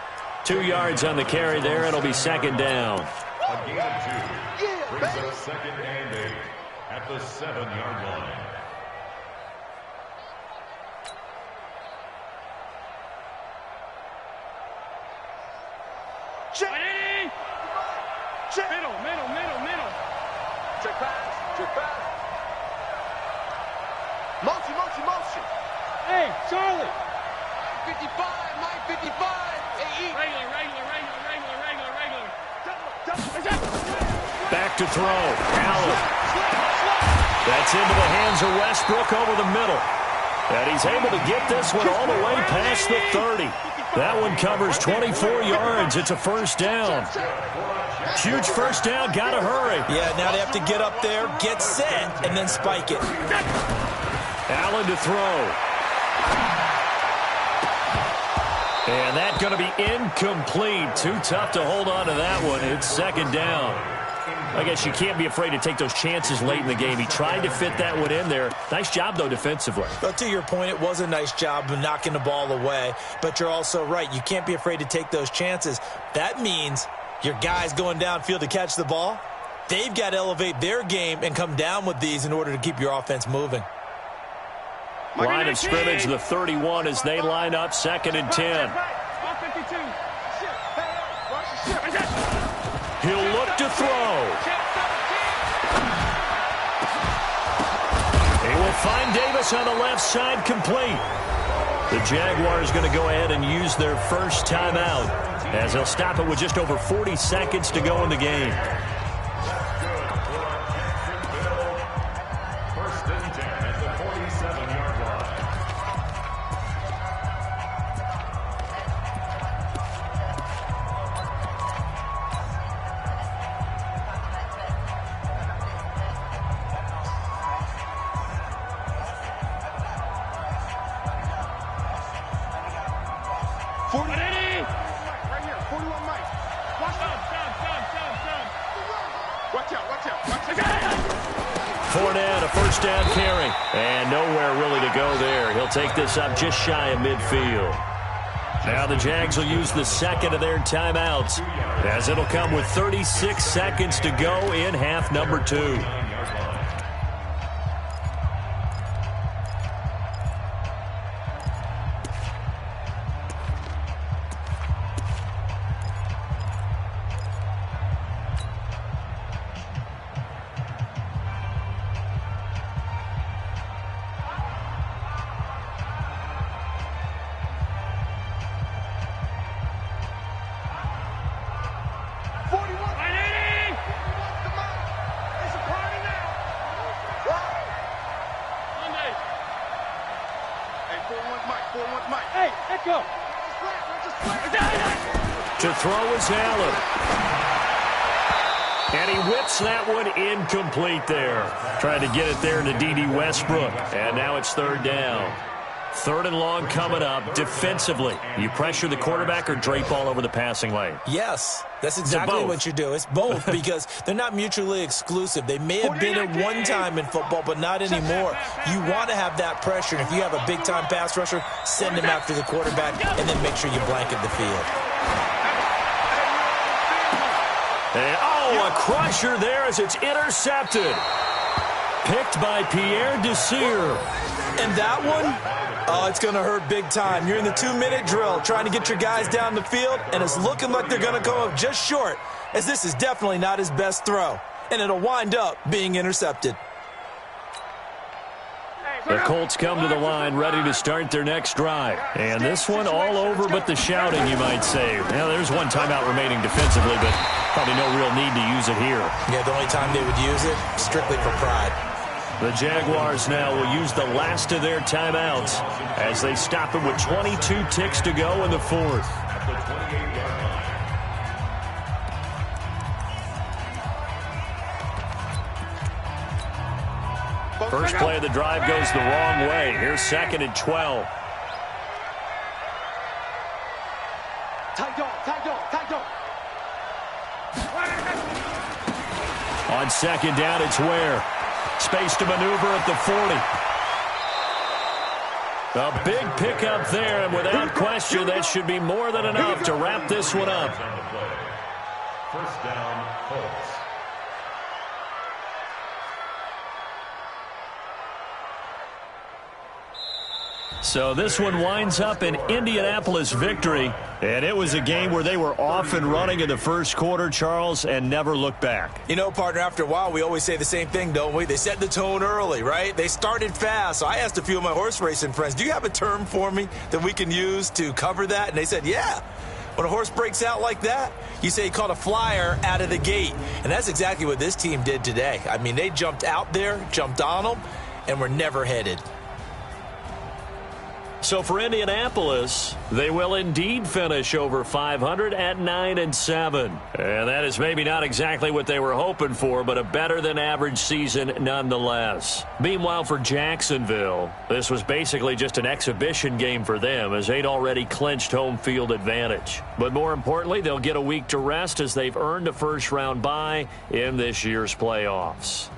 2 yards on the carry there. It'll be 2nd down. A gain of 2 brings up 2nd and 8 at the 7-yard line. Check pass. Motion. Hey, Charlie. 55, Mike 55. Hey, Regular. Back to throw. Allen. That's into the hands of Westbrook over the middle. And he's able to get this one all the way past the 30. That one covers 24 yards. It's a 1st down. Huge 1st down. Got to hurry. Yeah, now they have to get up there, get set, and then spike it. Allen to throw. And that's going to be incomplete. Too tough to hold on to that one. It's 2nd down. I guess you can't be afraid to take those chances late in the game. He tried to fit that one in there. Nice job, though, defensively. But to your point, it was a nice job of knocking the ball away. But you're also right. You can't be afraid to take those chances. That means your guys going downfield to catch the ball, they've got to elevate their game and come down with these in order to keep your offense moving. Line of scrimmage, the 31 as they line up 2nd and 10. He'll look to throw. He will find Davis on the left side, complete. The Jaguars going to go ahead and use their first timeout as they'll stop it with just over 40 seconds to go in the game. Fournette, a 1st down carry. And nowhere really to go there. He'll take this up just shy of midfield. Now the Jags will use the 2nd of their timeouts as it'll come with 36 seconds to go in half number 2. To throw is Allen. And he whips that one incomplete there. Trying to get it there to D.D. Westbrook. And now it's 3rd down. 3rd and long coming up. Defensively, you pressure the quarterback or drape all over the passing lane? Yes, that's exactly what you do. It's both because they're not mutually exclusive. They may have been at one time in football, but not anymore. You want to have that pressure. And if you have a big-time pass rusher, send him after the quarterback and then make sure you blanket the field. And, a crusher there as it's intercepted. Picked by Pierre Desir. And that one, it's going to hurt big time. You're in the 2-minute drill trying to get your guys down the field, and it's looking like they're going to go up just short, as this is definitely not his best throw. And it'll wind up being intercepted. Hey, The Colts come to the line ready to start their next drive. And this one all over but the shouting, you might say. Now, there's one timeout remaining defensively, but probably no real need to use it here. Yeah, the only time they would use it, strictly for pride. The Jaguars now will use the last of their timeouts as they stop it with 22 ticks to go in the fourth. First play of the drive goes the wrong way. Here's 2nd and 12. On 2nd down, it's Ware. Space to maneuver at the 40. A big pickup there, and without question, that should be more than enough to wrap this one up. First down, Colts. So this one winds up an Indianapolis victory, and it was a game where they were off and running in the first quarter, Charles, and never looked back. You know, partner, after a while, we always say the same thing, don't we? They set the tone early, right? They started fast. So I asked a few of my horse racing friends, do you have a term for me that we can use to cover that? And they said, yeah. When a horse breaks out like that, you say he caught a flyer out of the gate. And that's exactly what this team did today. I mean, they jumped out there, jumped on them, and were never headed. So for Indianapolis, they will indeed finish over 500 at 9-7. And that is maybe not exactly what they were hoping for, but a better-than-average season nonetheless. Meanwhile, for Jacksonville, this was basically just an exhibition game for them as they'd already clinched home field advantage. But more importantly, they'll get a week to rest as they've earned a first-round bye in this year's playoffs.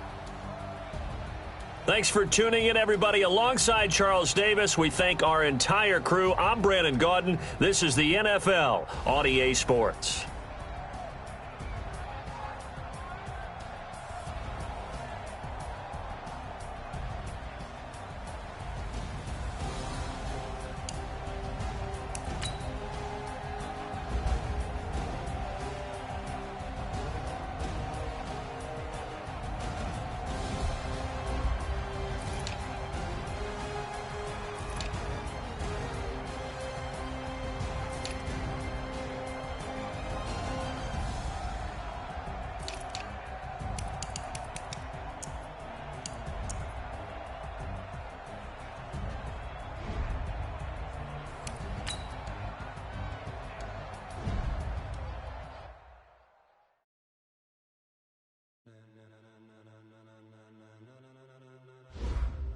Thanks for tuning in, everybody. Alongside Charles Davis, we thank our entire crew. I'm Brandon Gaudin. This is the NFL on EA Sports.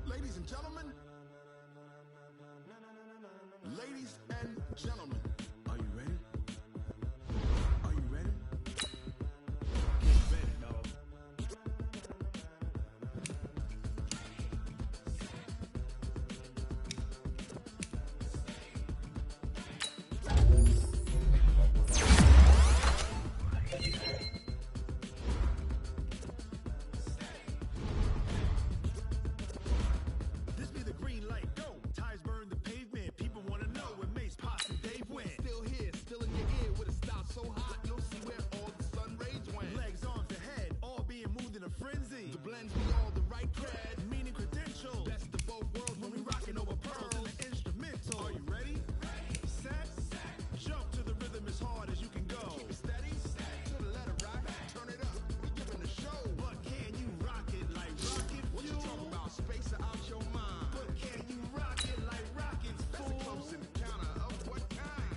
Ladies and gentlemen, are you ready? Are you ready? Get ready, dog. This be the green light, go. Tires burn the pavement. People want to know where Mace, Pops, and Dave went. Still here, still in your ear with a style so hot, you'll see where all the sun rays went. Legs, arms, and head, all being moved in a frenzy. The blends be all the right cred, meaning credentials. Best of both worlds when we rockin' over pearls and the instrumental. Are you ready? Set. Jump to the rhythm as hard as you can go. Keep it steady, to the letter rock. Turn it up, we giving a show. But can you rock it like rocket fuel? What you talking about? Space out your mind. But can you rock it like rockets, fool? That's a close encounter of what kind?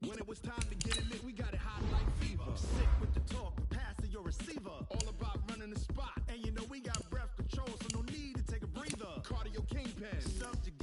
When it was time to get it lit, we got it hot like fever. Sick with the talk, passing your receiver. All about running the spot. And you know we got breath control, so no need to take a breather. Cardio kingpin, stumped your